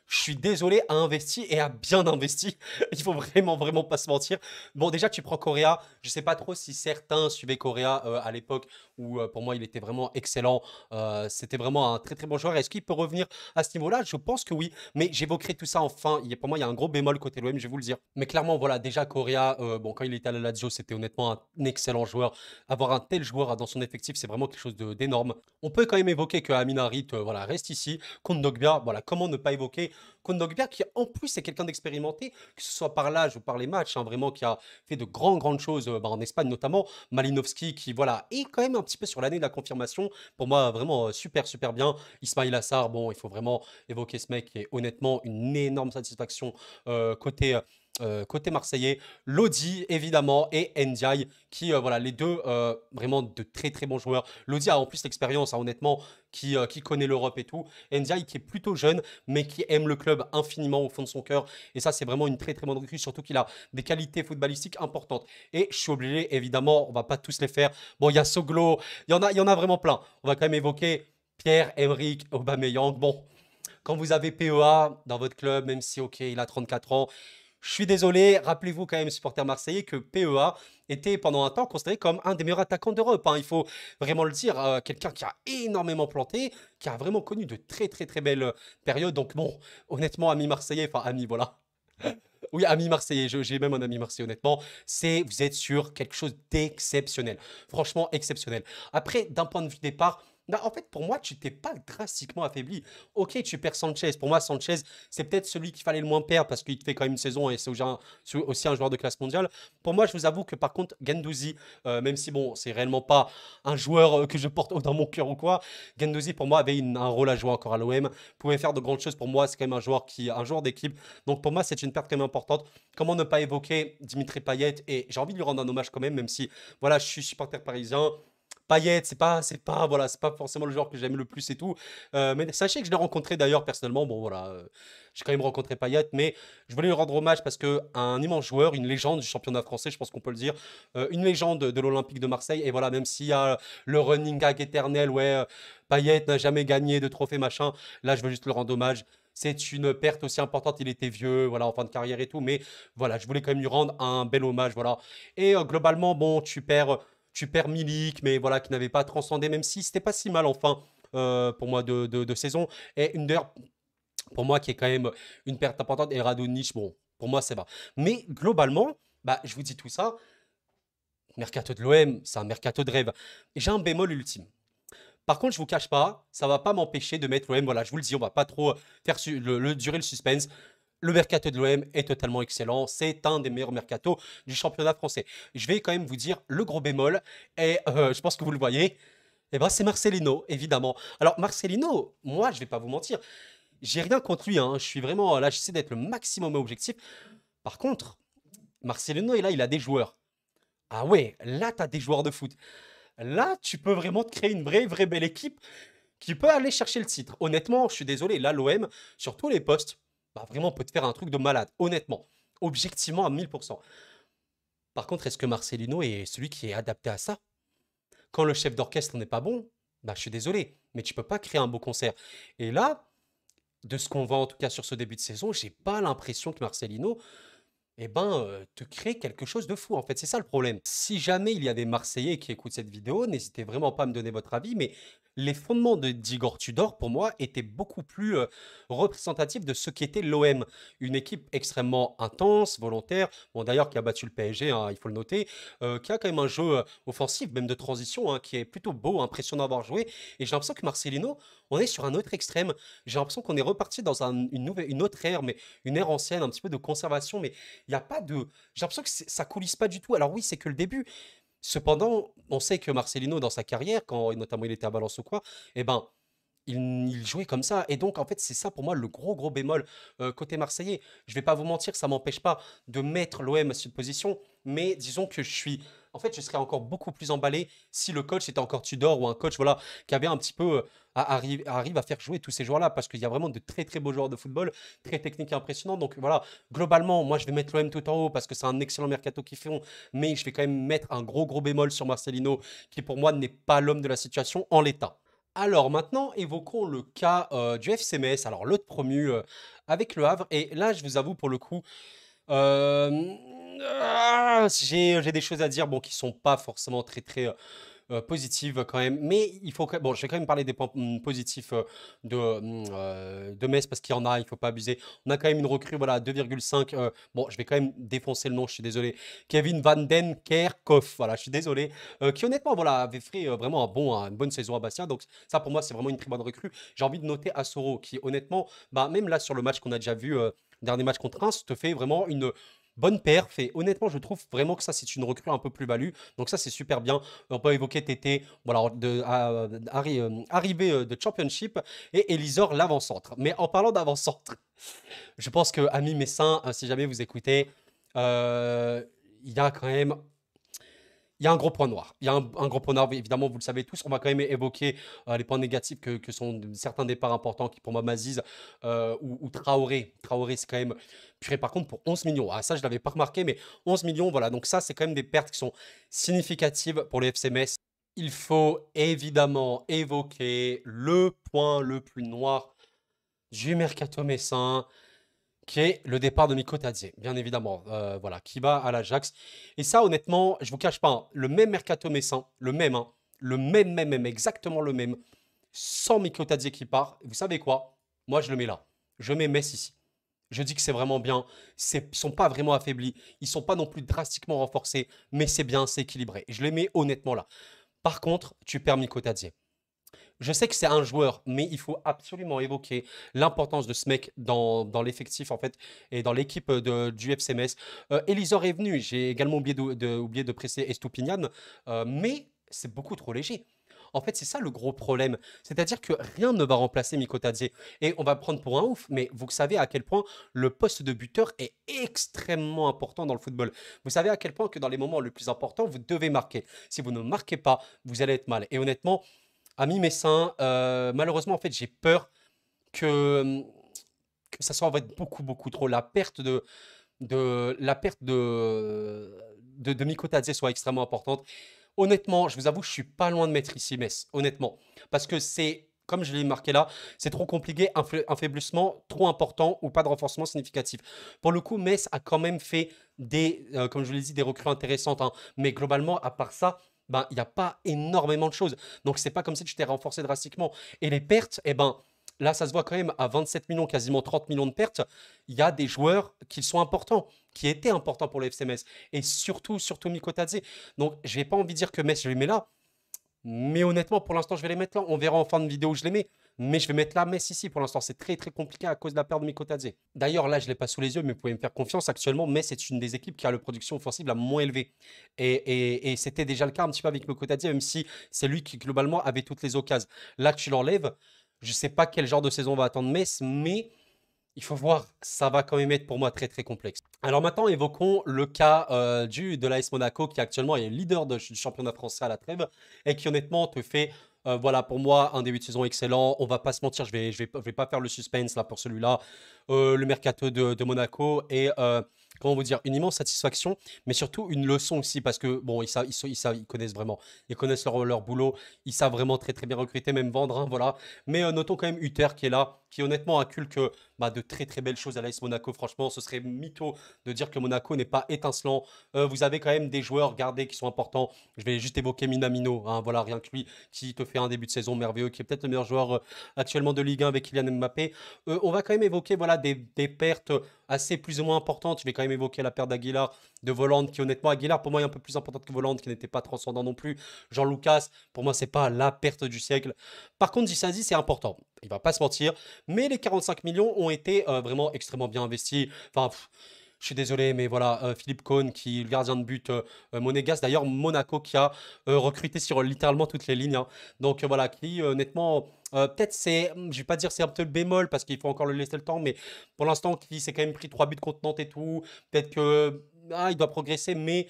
je suis désolé, a investi et a bien investi. Il faut vraiment, vraiment pas se mentir. Bon, déjà, tu prends Correa. Je sais pas trop si certains suivaient Correa à l'époque où, pour moi, il était vraiment excellent. C'était vraiment un très, très bon joueur. Est-ce qu'il peut revenir à ce niveau-là? Je pense que oui. Mais j'évoquerai tout ça enfin. Pour moi, il y a un gros bémol côté l'OM, je vais vous le dire. Mais clairement, voilà, déjà, Correa, bon, quand il était à la Lazio, c'était honnêtement un excellent joueur. Avoir un tel joueur dans son effectif, c'est vraiment quelque chose d'énorme. On peut quand même évoquer que Amin Harit, voilà, reste ici. Kondogbia, voilà, comment ne pas évoquer Kondogbia qui en plus est quelqu'un d'expérimenté, que ce soit par l'âge ou par les matchs, hein, vraiment qui a fait de grandes choses bah, en Espagne notamment. Malinowski qui voilà est quand même un petit peu sur l'année de la confirmation. Pour moi vraiment super super bien. Ismail Assar, bon il faut vraiment évoquer ce mec qui est honnêtement une énorme satisfaction côté marseillais, Lodi évidemment et Ndiaye qui voilà les deux vraiment de très très bons joueurs. Lodi a en plus l'expérience hein, honnêtement qui connaît l'Europe et tout. Ndiaye qui est plutôt jeune mais qui aime le club infiniment au fond de son cœur et ça c'est vraiment une très très bonne recrue surtout qu'il a des qualités footballistiques importantes. Et je suis obligé évidemment on va pas tous les faire. Bon il y a Soglo, il y en a vraiment plein. On va quand même évoquer Pierre-Emerick Aubameyang. Bon quand vous avez PEA dans votre club, même si, ok, il a 34 ans, je suis désolé, rappelez-vous quand même, supporter marseillais, que PEA était pendant un temps considéré comme un des meilleurs attaquants d'Europe, hein. Il faut vraiment le dire, quelqu'un qui a énormément planté, qui a vraiment connu de très très très belles périodes. Donc bon, honnêtement, ami marseillais, enfin ami, voilà. Oui, ami marseillais, j'ai même un ami marseillais, honnêtement. Vous êtes sur quelque chose d'exceptionnel. Franchement, exceptionnel. Après, d'un point de vue départ, bah, en fait, pour moi, tu t'es pas drastiquement affaibli. Ok, tu perds Sanchez. Pour moi, Sanchez, c'est peut-être celui qu'il fallait le moins perdre parce qu'il te fait quand même une saison et c'est aussi un joueur de classe mondiale. Pour moi, je vous avoue que par contre, Guendouzi, même si bon, c'est réellement pas un joueur que je porte haut dans mon cœur ou quoi, Guendouzi, pour moi, avait un rôle à jouer encore à l'OM, pouvait faire de grandes choses. Pour moi, c'est quand même un joueur d'équipe. Donc pour moi, c'est une perte quand même importante. Comment ne pas évoquer Dimitri Payet? Et j'ai envie de lui rendre un hommage quand même si voilà, je suis supporter parisien. Payet, voilà, c'est pas forcément le joueur que j'aime le plus et tout. Mais sachez que je l'ai rencontré d'ailleurs personnellement. Bon, voilà, j'ai quand même rencontré Payet, mais je voulais lui rendre hommage parce que un immense joueur, une légende du championnat français, je pense qu'on peut le dire, une légende de l'Olympique de Marseille. Et voilà, même s'il y a le running gag éternel, ouais, Payet n'a jamais gagné de trophée, machin, là, je veux juste le rendre hommage. C'est une perte aussi importante. Il était vieux, voilà, en fin de carrière et tout. Mais voilà, je voulais quand même lui rendre un bel hommage, voilà. Et globalement, bon, tu perds Milik, mais voilà, qui n'avait pas transcendé, même si c'était pas si mal enfin pour moi de saison. Et une d'ailleurs, pour moi, qui est quand même une perte importante, et Radonjic, bon, pour moi, ça va. Mais globalement, bah, je vous dis tout ça, mercato de l'OM, c'est un mercato de rêve. Et j'ai un bémol ultime. Par contre, je vous cache pas, ça va pas m'empêcher de mettre l'OM, voilà, je vous le dis, on va pas trop faire durer le suspense. Le mercato de l'OM est totalement excellent. C'est un des meilleurs mercatos du championnat français. Je vais quand même vous dire le gros bémol, et je pense que vous le voyez, eh ben, c'est Marcelino, évidemment. Alors, Marcelino, moi, je vais pas vous mentir, j'ai rien contre lui, hein. Je suis vraiment là, j'essaie d'être le maximum objectif. Par contre, Marcelino, et là, il a des joueurs. Ah ouais, là, tu as des joueurs de foot. Là, tu peux vraiment te créer une vraie, vraie belle équipe qui peut aller chercher le titre. Honnêtement, je suis désolé, là, l'OM, sur tous les postes, bah, vraiment peut te faire un truc de malade, honnêtement, objectivement à 1000%. Par contre, est-ce que Marcelino est celui qui est adapté à ça? Quand le chef d'orchestre n'est pas bon, bah, je suis désolé, mais tu peux pas créer un beau concert. Et là, de ce qu'on voit en tout cas sur ce début de saison, j'ai pas l'impression que Marcelino eh ben, te crée quelque chose de fou, en fait, c'est ça le problème. Si jamais il y a des Marseillais qui écoutent cette vidéo, n'hésitez vraiment pas à me donner votre avis, mais les fondements de d'Igor Tudor, pour moi, étaient beaucoup plus représentatifs de ce qu'était l'OM. Une équipe extrêmement intense, volontaire, bon d'ailleurs qui a battu le PSG, hein, il faut le noter, qui a quand même un jeu offensif, même de transition, hein, qui est plutôt beau, impressionnant à avoir joué. Et j'ai l'impression que Marcelino, on est sur un autre extrême. J'ai l'impression qu'on est reparti dans une autre ère, mais une ère ancienne, un petit peu de conservation, mais il y a pas de j'ai l'impression que ça coulisse pas du tout. Alors oui, c'est que le début. Cependant, on sait que Marcelino, dans sa carrière, quand notamment il était à Valence ou quoi, eh ben, il jouait comme ça. Et donc, en fait, c'est ça pour moi le gros, gros bémol côté marseillais. Je vais pas vous mentir, ça m'empêche pas de mettre l'OM à cette position. Mais disons que je suis. En fait, je serais encore beaucoup plus emballé si le coach était encore Tudor ou un coach voilà, qui avait un petit peu. Arrive à faire jouer tous ces joueurs-là parce qu'il y a vraiment de très très beaux joueurs de football, très techniques et impressionnants. Donc voilà, globalement, moi je vais mettre l'OM tout en haut parce que c'est un excellent mercato qu'ils font, mais je vais quand même mettre un gros gros bémol sur Marcelino qui pour moi n'est pas l'homme de la situation en l'état. Alors maintenant, évoquons le cas du FC Metz, alors l'autre promu avec le Havre. Et là, je vous avoue, pour le coup, euh, j'ai des choses à dire bon, qui sont pas forcément très très positives quand même. Mais il faut bon, je vais quand même parler des points positifs de Metz parce qu'il y en a, il faut pas abuser. On a quand même une recrue, voilà, 2,5. Bon, je vais quand même défoncer le nom, je suis désolé. Kevin Van Den Kerkhoff, voilà, je suis désolé. Qui honnêtement, voilà, avait fait vraiment une bonne saison à Bastia. Donc ça, pour moi, c'est vraiment une très bonne recrue. J'ai envie de noter Assoro, qui honnêtement, bah, même là sur le match qu'on a déjà vu, dernier match contre Reims, te fait vraiment une bonne perf. Et honnêtement, je trouve vraiment que ça, c'est une recrue un peu plus-value. Donc ça, c'est super bien. On peut évoquer Tété, voilà, arrivée de Championship, et Elisor, l'avant-centre. Mais en parlant d'avant-centre, je pense que, amis messins, si jamais vous écoutez, euh, il y a quand même il y a un gros point noir. Il y a un gros point noir, évidemment, vous le savez tous. On va quand même évoquer les points négatifs que sont certains départs importants qui, pour moi, Maziz ou Traoré. Traoré, c'est quand même. Purée, par contre, pour 11 millions. Ah, ça, je ne l'avais pas remarqué, mais 11 millions, voilà. Donc, ça, c'est quand même des pertes qui sont significatives pour les FC Metz. Il faut évidemment évoquer le point le plus noir du mercato messin qui est le départ de Miko Tadze, bien évidemment, voilà, qui va à l'Ajax. Et ça, honnêtement, je vous cache pas, hein, le même mercato messin, le même, hein, le même, exactement le même, sans Miko Tadze qui part, vous savez quoi? Moi, je le mets là. Je mets Metz ici. Je dis que c'est vraiment bien. Ils sont pas vraiment affaiblis. Ils sont pas non plus drastiquement renforcés, mais c'est bien, c'est équilibré. Je les mets honnêtement là. Par contre, tu perds Miko Tadze. Je sais que c'est un joueur, mais il faut absolument évoquer l'importance de ce mec dans l'effectif en fait et dans l'équipe du FC Metz. Elisor est venu, j'ai également oublié de presser Estupinian, mais c'est beaucoup trop léger. En fait, c'est ça le gros problème. C'est-à-dire que rien ne va remplacer Mikotadze. Et on va prendre pour un ouf, mais vous savez à quel point le poste de buteur est extrêmement important dans le football. Vous savez à quel point que dans les moments les plus importants, vous devez marquer. Si vous ne marquez pas, vous allez être mal. Et honnêtement, Ami Messin, malheureusement, en fait, j'ai peur que, que ça soit en fait beaucoup, beaucoup trop. La perte de Mikotadze soit extrêmement importante. Honnêtement, je vous avoue, je suis pas loin de mettre ici Metz, honnêtement. Parce que c'est, comme je l'ai marqué là, c'est trop compliqué, un faiblissement trop important ou pas de renforcement significatif. Pour le coup, Metz a quand même fait comme je l'ai dit, des recrues intéressantes, hein. Mais globalement, à part ça, ben, il n'y a pas énormément de choses. Donc, c'est pas comme si tu t'es renforcé drastiquement. Et les pertes, eh ben, là, ça se voit quand même à 27 millions, quasiment 30 millions de pertes. Il y a des joueurs qui sont importants, qui étaient importants pour le FC Metz. Et surtout Mikotadze. Donc, je n'ai pas envie de dire que Metz, je les mets là. Mais honnêtement, pour l'instant, je vais les mettre là. On verra en fin de vidéo où je les mets. Mais je vais mettre là Metz ici pour l'instant. C'est très très compliqué à cause de la perte de Mikotadze. D'ailleurs, là, je ne l'ai pas sous les yeux, mais vous pouvez me faire confiance. Actuellement, Metz est une des équipes qui a la production offensive la moins élevée. Et c'était déjà le cas un petit peu avec Mikotadze, même si c'est lui qui, globalement, avait toutes les occasions. Là, tu l'enlèves. Je ne sais pas quel genre de saison va attendre Metz, mais il faut voir, ça va quand même être pour moi très très complexe. Alors maintenant, évoquons le cas de l'AS Monaco qui actuellement est leader du championnat français à la trêve et qui honnêtement te fait Voilà, pour moi, un début de saison excellent. On va pas se mentir, je vais pas faire le suspense là pour celui-là. Le mercato de Monaco et comment vous dire, une immense satisfaction, mais surtout une leçon aussi parce que bon, ils connaissent vraiment, ils connaissent leur boulot, ils savent vraiment très très bien recruter, même vendre, hein, voilà. Mais notons quand même Uther qui est là, qui honnêtement inculque de très très belles choses à l'AS Monaco. Franchement, ce serait mytho de dire que Monaco n'est pas étincelant. Vous avez quand même des joueurs gardés qui sont importants. Je vais juste évoquer Minamino, hein, voilà, rien que lui, qui te fait un début de saison merveilleux, qui est peut-être le meilleur joueur actuellement de Ligue 1 avec Kylian Mbappé. On va quand même évoquer voilà, des pertes assez plus ou moins importantes. Je vais quand même évoquer la perte d'Aguilar, de Voland, qui honnêtement, Aguilar pour moi est un peu plus importante que Voland, qui n'était pas transcendant non plus. Jean-Lucas, pour moi, c'est pas la perte du siècle. Par contre, Disasi, c'est important. Il va pas se mentir. Mais les 45 millions ont été vraiment extrêmement bien investis. Enfin, je suis désolé, mais voilà, Philippe Cohn, qui est le gardien de but monégasque. D'ailleurs, Monaco qui a recruté sur littéralement toutes les lignes, hein. Donc voilà, qui honnêtement, peut-être c'est, je vais pas dire c'est un peu le bémol parce qu'il faut encore le laisser le temps, mais pour l'instant, qui s'est quand même pris 3 buts contre Nantes et tout. Peut-être que il doit progresser, mais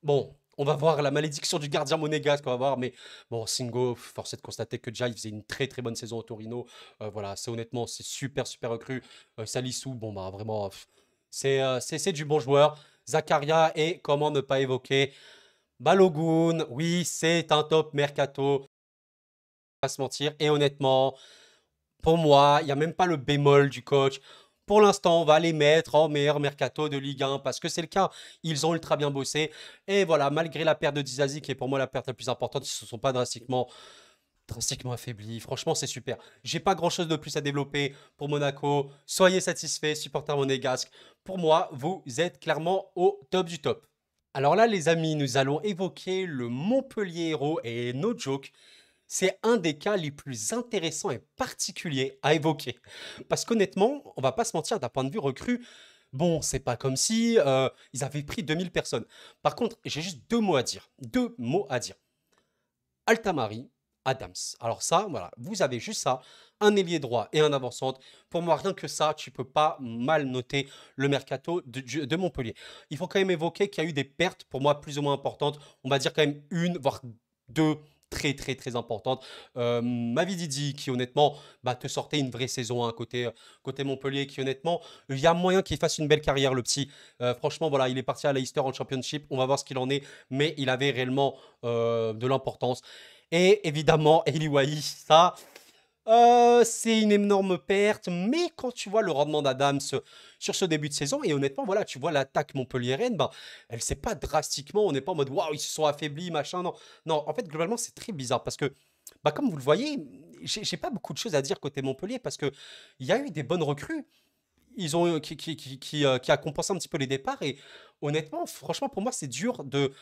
bon. On va voir la malédiction du gardien monégasque, on va voir. Mais bon, Singo, force est de constater que déjà, il faisait une très très bonne saison au Torino. Voilà, c'est honnêtement, c'est super super recru. Salissou, bon bah vraiment, c'est du bon joueur. Zakaria et comment ne pas évoquer Balogun. Oui, c'est un top mercato, pas se mentir. Et honnêtement, pour moi, il n'y a même pas le bémol du coach. Pour l'instant, on va les mettre en meilleur mercato de Ligue 1 parce que c'est le cas. Ils ont ultra bien bossé. Et voilà, malgré la perte de Dizazi, qui est pour moi la perte la plus importante, ils ne se sont pas drastiquement affaiblis. Franchement, c'est super. J'ai pas grand chose de plus à développer pour Monaco. Soyez satisfaits, supporters monégasques. Pour moi, vous êtes clairement au top du top. Alors là, les amis, nous allons évoquer le Montpellier Hérault et no joke. C'est un des cas les plus intéressants et particuliers à évoquer. Parce qu'honnêtement, on va pas se mentir, d'un point de vue recrue, bon, c'est pas comme si ils avaient pris 2000 personnes. Par contre, j'ai juste deux mots à dire. Deux mots à dire. Altamari, Adams. Alors ça, voilà, vous avez juste ça, un ailier droit et un avant-centre. Pour moi, rien que ça, tu peux pas mal noter le mercato de Montpellier. Il faut quand même évoquer qu'il y a eu des pertes, pour moi, plus ou moins importantes. On va dire quand même une, voire deux très très très importantes. Mavididi qui honnêtement te sortait une vraie saison hein, côté Montpellier qui honnêtement il y a moyen qu'il fasse une belle carrière le petit. Franchement voilà il est parti à Leicester en Championship, on va voir ce qu'il en est, mais il avait réellement de l'importance. Et évidemment, Eli Wahi, ça, c'est une énorme perte. Mais quand tu vois le rendement d'Adams sur ce début de saison, et honnêtement, voilà, tu vois l'attaque montpelliéraine, elle s'est pas drastiquement. On n'est pas en mode waouh, ils se sont affaiblis, machin. Non, non, en fait, globalement, c'est très bizarre parce que, comme vous le voyez, j'ai pas beaucoup de choses à dire côté Montpellier parce que il y a eu des bonnes recrues. Ils ont qui a compensé un petit peu les départs et honnêtement, franchement, pour moi, c'est dur de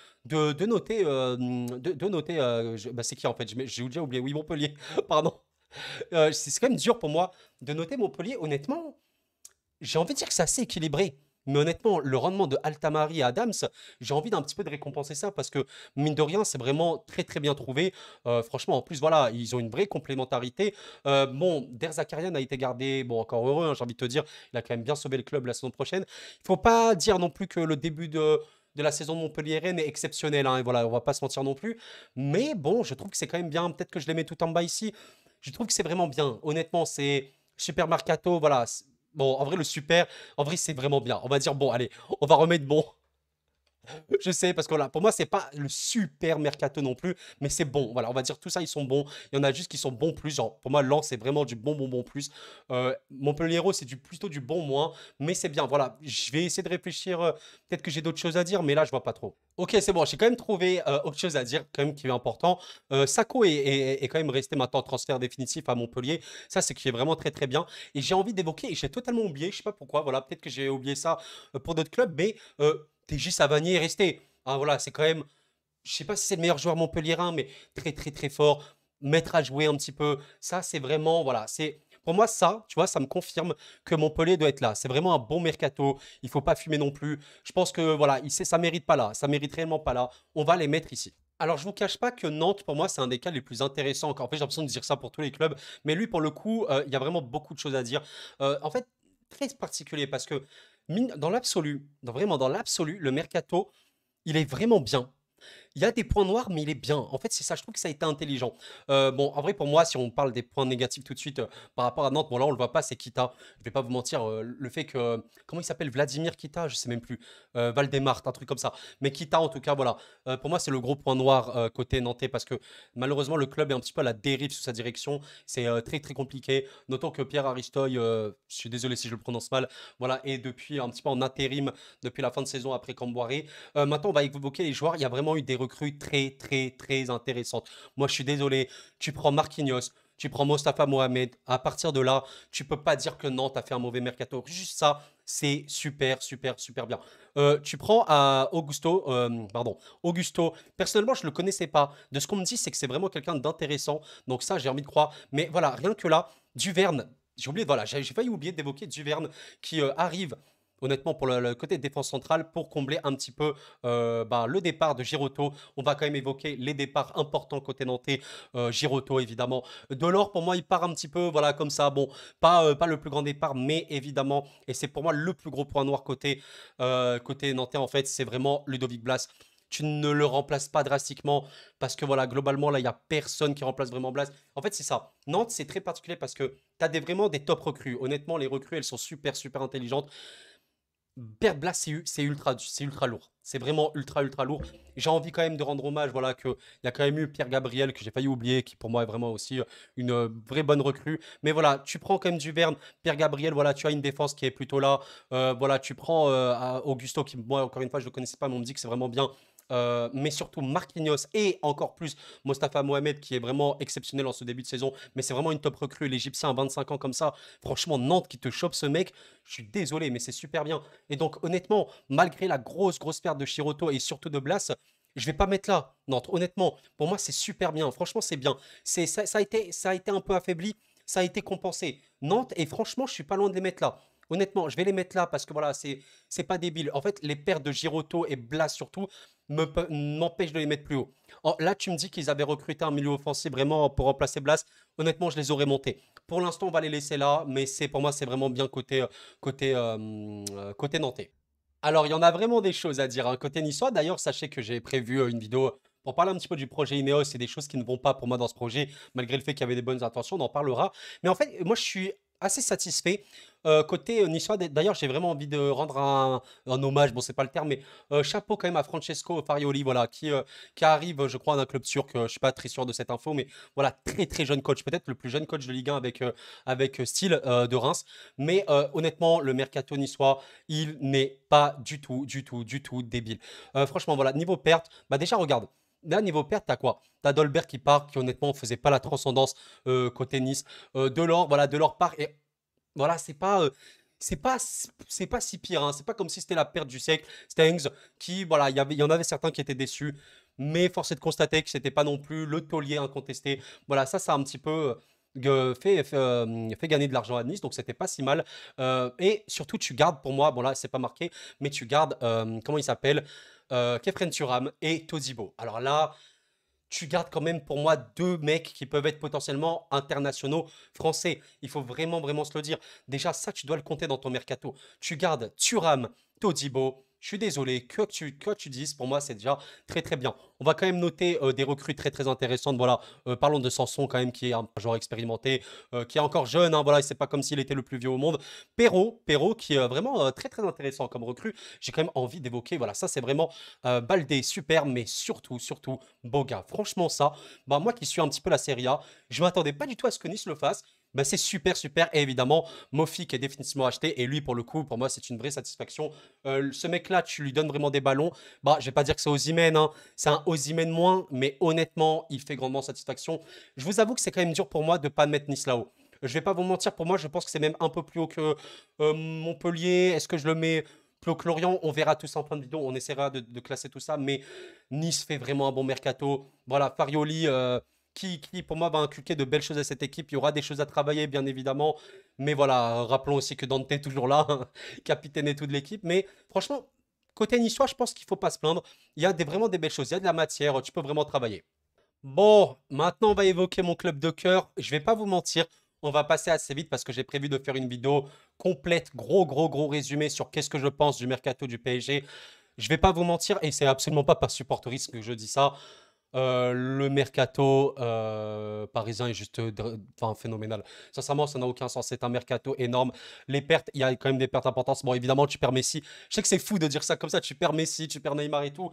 noter, de noter. C'est qui en fait? J'ai déjà oublié. Oui, Montpellier. Pardon. C'est quand même dur pour moi de noter Montpellier. Honnêtement, j'ai envie de dire que c'est assez équilibré. Mais honnêtement, le rendement de Altamari et Adams, j'ai envie d'un petit peu de récompenser ça parce que, mine de rien, c'est vraiment très très bien trouvé. Franchement, en plus, voilà, ils ont une vraie complémentarité. Bon, Der Zakarian a été gardé, bon, encore heureux, hein, j'ai envie de te dire, il a quand même bien sauvé le club la saison prochaine. Il faut pas dire non plus que le début de la saison montpelliéraine est exceptionnel, hein, et voilà, on va pas se mentir non plus. Mais bon, je trouve que c'est quand même bien. Peut-être que je les mets tout en bas ici. Je trouve que c'est vraiment bien. Honnêtement, c'est super mercato, voilà. Bon, en vrai, le super, en vrai, c'est vraiment bien. On va dire, bon, allez, on va remettre bon. Je sais, parce que là, pour moi, c'est pas le super mercato non plus, mais c'est bon. Voilà, on va dire tout ça, ils sont bons. Il y en a juste qui sont bons plus. Genre, pour moi, Lens, c'est vraiment du bon plus. Montpellier, c'est plutôt du bon moins, mais c'est bien. Voilà, je vais essayer de réfléchir. Peut-être que j'ai d'autres choses à dire, mais là, je vois pas trop. Ok, c'est bon, j'ai quand même trouvé autre chose à dire, quand même, qui est important. Sako est quand même resté maintenant en transfert définitif à Montpellier. Ça, c'est qui est vraiment très très bien. Et j'ai envie d'évoquer, et j'ai totalement oublié, je sais pas pourquoi, voilà, peut-être que j'ai oublié ça pour d'autres clubs, mais TJ Savanier est resté. Ah, voilà, c'est quand même, je sais pas si c'est le meilleur joueur montpelliérain, mais très très très fort. Mettre à jouer un petit peu, ça c'est vraiment, voilà, c'est pour moi ça, tu vois, ça me confirme que Montpellier doit être là. C'est vraiment un bon mercato. Il faut pas fumer non plus. Je pense que voilà, ça mérite pas là, ça mérite réellement pas là. On va les mettre ici. Alors, je vous cache pas que Nantes, pour moi, c'est un des cas les plus intéressants. En fait, j'ai l'impression de dire ça pour tous les clubs, mais lui, pour le coup, il y a vraiment beaucoup de choses à dire. En fait, très particulier parce que dans l'absolu, vraiment dans l'absolu, le mercato, il est vraiment bien. Il y a des points noirs, mais il est bien. En fait, c'est ça, je trouve que ça a été intelligent. Bon, en vrai, pour moi, si on parle des points négatifs tout de suite par rapport à Nantes, bon, là, on le voit pas, c'est Kita. Je vais pas vous mentir, le fait que. Comment il s'appelle? Vladimir Kita? Je sais même plus. Valdemar, un truc comme ça. Mais Kita, en tout cas, voilà. Pour moi, c'est le gros point noir côté nantais parce que malheureusement, le club est un petit peu à la dérive sous sa direction. C'est très, très compliqué. Notons que Pierre Aristoy, je suis désolé si je le prononce mal, voilà, est depuis un petit peu en intérim depuis la fin de saison après Camboiré. Maintenant, on va évoquer les joueurs. Il y a vraiment eu des recrues très, très, très intéressantes. Moi, je suis désolé. Tu prends Marquinhos, tu prends Mostafa Mohamed. À partir de là, tu peux pas dire que Nantes a fait un mauvais mercato. Juste ça, c'est super, super, super bien. Tu prends Augusto. Personnellement, je le connaissais pas. De ce qu'on me dit, c'est que c'est vraiment quelqu'un d'intéressant. Donc ça, j'ai envie de croire. Mais voilà, rien que là, Duverne. J'ai oublié, voilà, j'ai failli oublier d'évoquer Duverne qui arrive honnêtement pour le côté défense centrale pour combler un petit peu le départ de Giroto. On va quand même évoquer les départs importants côté nantais. Giroto évidemment. Delors pour moi il part un petit peu voilà comme ça. Bon, pas le plus grand départ mais évidemment et c'est pour moi le plus gros point noir côté nantais en fait c'est vraiment Ludovic Blas. Tu ne le remplaces pas drastiquement parce que voilà, globalement, là, il n'y a personne qui remplace vraiment Blas. En fait, c'est ça. Nantes, c'est très particulier parce que tu as vraiment des top recrues. Honnêtement, les recrues, elles sont super, super intelligentes. Perdre Blas, c'est ultra lourd. C'est vraiment ultra, ultra lourd. J'ai envie quand même de rendre hommage, voilà, qu'il y a quand même eu Pierre Gabriel, que j'ai failli oublier, qui pour moi est vraiment aussi une vraie bonne recrue. Mais voilà, tu prends quand même Duverne, Pierre Gabriel, voilà, tu as une défense qui est plutôt là. Voilà, tu prends Augusto, qui moi, encore une fois, je ne le connaissais pas, mais on me dit que c'est vraiment bien. Mais surtout Marquinhos et encore plus Mostafa Mohamed qui est vraiment exceptionnel en ce début de saison. Mais c'est vraiment une top recrue. L'Égyptien à 25 ans comme ça. Franchement, Nantes qui te chope ce mec, je suis désolé, mais c'est super bien. Et donc, honnêtement, malgré la grosse, grosse perte de Chiroto et surtout de Blas, je vais pas mettre là. Nantes, honnêtement, pour moi, c'est super bien. Franchement, c'est bien. Ça a été un peu affaibli, ça a été compensé. Nantes, et franchement, je suis pas loin de les mettre là. Honnêtement, je vais les mettre là parce que voilà, c'est pas débile. En fait, les pertes de Giroto et Blas surtout m'empêchent de les mettre plus haut. Là, tu me dis qu'ils avaient recruté un milieu offensif vraiment pour remplacer Blas. Honnêtement, je les aurais montés. Pour l'instant, on va les laisser là, mais pour moi, c'est vraiment bien côté nantais. Alors, il y en a vraiment des choses à dire, hein. Côté niçois, d'ailleurs, sachez que j'ai prévu une vidéo pour parler un petit peu du projet Ineos et des choses qui ne vont pas pour moi dans ce projet, malgré le fait qu'il y avait des bonnes intentions, on en parlera. Mais en fait, moi, je suis assez satisfait. Côté niçois, d'ailleurs, j'ai vraiment envie de rendre un hommage, bon, c'est pas le terme, mais chapeau quand même à Francesco Farioli, voilà, qui arrive, je crois, d'un club turc. Je suis pas très sûr de cette info, mais voilà, très très jeune coach, peut-être le plus jeune coach de Ligue 1 avec Style de Reims. Mais honnêtement, le mercato niçois, il n'est pas du tout, du tout, du tout débile. Franchement, voilà, niveau perte, bah déjà, regarde. Là, niveau perte, t'as quoi? T'as Dolberg qui part, qui honnêtement faisait pas la transcendance côté Nice. Delors, voilà, Delors part et voilà, c'est pas si pire, hein. C'est pas comme si c'était la perte du siècle. Stengs, qui, voilà, il y en avait certains qui étaient déçus, mais force est de constater que c'était pas non plus le taulier incontesté. Voilà, ça a un petit peu fait gagner de l'argent à Nice, donc c'était pas si mal. Et surtout, tu gardes pour moi, bon là, c'est pas marqué, mais tu gardes, comment il s'appelle? Kefren Turam et Todibo. Alors là, tu gardes quand même pour moi deux mecs qui peuvent être potentiellement internationaux français. Il faut vraiment, vraiment se le dire. Déjà, ça, tu dois le compter dans ton mercato. Tu gardes Thuram, Todibo. Je suis désolé, que tu dises, pour moi, c'est déjà très, très bien. On va quand même noter des recrues très, très intéressantes. Voilà, parlons de Sanson quand même, qui est un joueur expérimenté, qui est encore jeune. Hein, voilà, c'est pas comme s'il était le plus vieux au monde. Perrault, qui est vraiment très, très intéressant comme recrue. J'ai quand même envie d'évoquer. Voilà, ça, c'est vraiment Baldé, super, mais surtout, surtout, Boga. Franchement, ça, bah, moi qui suis un petit peu la Serie A, je m'attendais pas du tout à ce que Nice le fasse. Bah, c'est super, super. Et évidemment, Mofi qui est définitivement acheté. Et lui, pour le coup, pour moi, c'est une vraie satisfaction. Ce mec-là, tu lui donnes vraiment des ballons. Bah, je vais pas dire que c'est Osimhen, hein. C'est un Osimhen moins, mais honnêtement, il fait grandement satisfaction. Je vous avoue que c'est quand même dur pour moi de pas mettre Nice là-haut. Je vais pas vous mentir, pour moi, je pense que c'est même un peu plus haut que Montpellier. Est-ce que je le mets plus haut que Lorient? On verra tout ça en fin de vidéo. On essaiera de classer tout ça. Mais Nice fait vraiment un bon mercato. Voilà, Farioli, qui, pour moi va inculquer de belles choses à cette équipe. Il y aura des choses à travailler, bien évidemment. Mais voilà, rappelons aussi que Dante est toujours là, hein, capitaine et tout de l'équipe. Mais franchement, côté niçois, je pense qu'il ne faut pas se plaindre. Il y a vraiment des belles choses. Il y a de la matière. Tu peux vraiment travailler. Bon, maintenant on va évoquer mon club de cœur. Je vais pas vous mentir, on va passer assez vite parce que j'ai prévu de faire une vidéo complète, gros, gros, gros résumé sur qu'est-ce que je pense du mercato du PSG. Je vais pas vous mentir, et c'est absolument pas par supporterisme que je dis ça. Le mercato parisien est juste enfin, phénoménal. Sincèrement, ça n'a aucun sens. C'est un mercato énorme. Les pertes, il y a quand même des pertes importantes. Bon, évidemment, tu perds Messi. Je sais que c'est fou de dire ça comme ça. Tu perds Messi, tu perds Neymar et tout.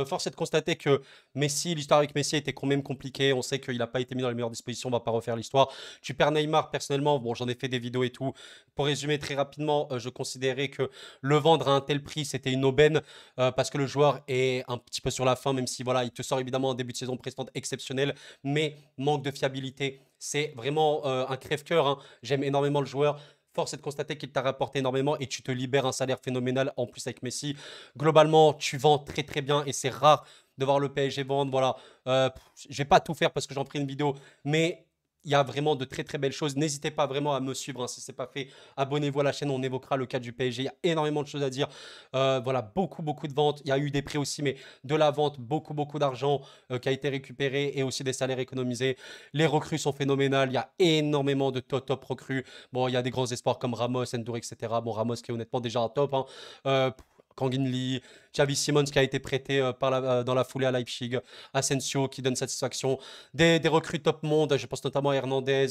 Force est de constater que Messi, l'histoire avec Messi était quand même compliquée. On sait qu'il n'a pas été mis dans les meilleures dispositions. On va pas refaire l'histoire. Tu perds Neymar, personnellement. Bon, j'en ai fait des vidéos et tout. Pour résumer très rapidement, je considérais que le vendre à un tel prix, c'était une aubaine parce que le joueur est un petit peu sur la fin, même si voilà, il te sort évidemment un début de saison précédente exceptionnel, mais manque de fiabilité. C'est vraiment un crève-cœur, hein. J'aime énormément le joueur. Force est de constater qu'il t'a rapporté énormément et tu te libères un salaire phénoménal en plus avec Messi. Globalement, tu vends très très bien et c'est rare de voir le PSG vendre. Voilà, je vais pas tout faire parce que j'en prie une vidéo, mais il y a vraiment de très très belles choses. N'hésitez pas vraiment à me suivre hein, si ce n'est pas fait. Abonnez-vous à la chaîne, on évoquera le cas du PSG. Il y a énormément de choses à dire. Voilà, beaucoup beaucoup de ventes. Il y a eu des prix aussi, mais de la vente, beaucoup beaucoup d'argent qui a été récupéré et aussi des salaires économisés. Les recrues sont phénoménales. Il y a énormément de top top recrues. Bon, il y a des grands espoirs comme Ramos, Endour, etc. Bon, Ramos qui est honnêtement déjà un top, hein. Euh, Kangin Lee, Xavi Simons qui a été prêté dans la foulée à Leipzig, Asensio qui donne satisfaction, des recrues top monde, je pense notamment à Hernandez,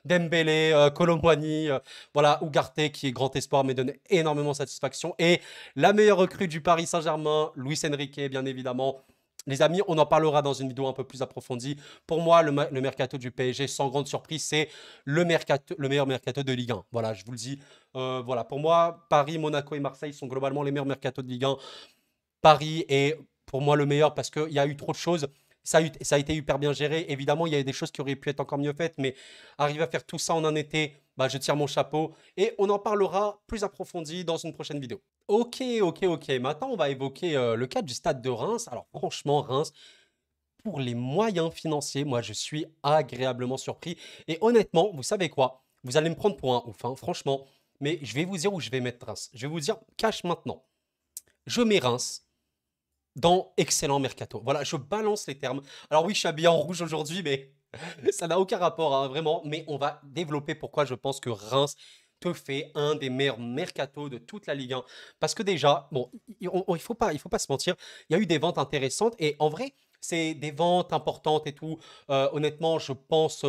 Dembélé, Colomboigny, voilà, Ugarte qui est grand espoir mais donne énormément satisfaction. Et la meilleure recrue du Paris Saint-Germain, Luis Enrique, bien évidemment. Les amis, on en parlera dans une vidéo un peu plus approfondie. Pour moi, le mercato du PSG, sans grande surprise, c'est le meilleur mercato de Ligue 1. Voilà, je vous le dis. Voilà, pour moi, Paris, Monaco et Marseille sont globalement les meilleurs mercatos de Ligue 1. Paris est pour moi le meilleur parce qu'il y a eu trop de choses. Ça a été hyper bien géré. Évidemment, il y a des choses qui auraient pu être encore mieux faites, mais arriver à faire tout ça en un été, bah, je tire mon chapeau. Et on en parlera plus approfondi dans une prochaine vidéo. Ok, ok, ok. Maintenant, on va évoquer le cas du stade de Reims. Alors, franchement, Reims, pour les moyens financiers, moi, je suis agréablement surpris. Et honnêtement, vous savez quoi? Vous allez me prendre pour un ouf, hein, franchement. Mais je vais vous dire où je vais mettre Reims. Je vais vous dire cash maintenant. Je mets Reims dans excellent mercato. Voilà, je balance les termes. Alors oui, je suis habillé en rouge aujourd'hui, mais ça n'a aucun rapport, hein, vraiment. Mais on va développer pourquoi je pense que Reims te fait un des meilleurs mercatos de toute la Ligue 1. Parce que déjà, bon, il faut pas se mentir, il y a eu des ventes intéressantes et en vrai, c'est des ventes importantes et tout. Honnêtement, je pense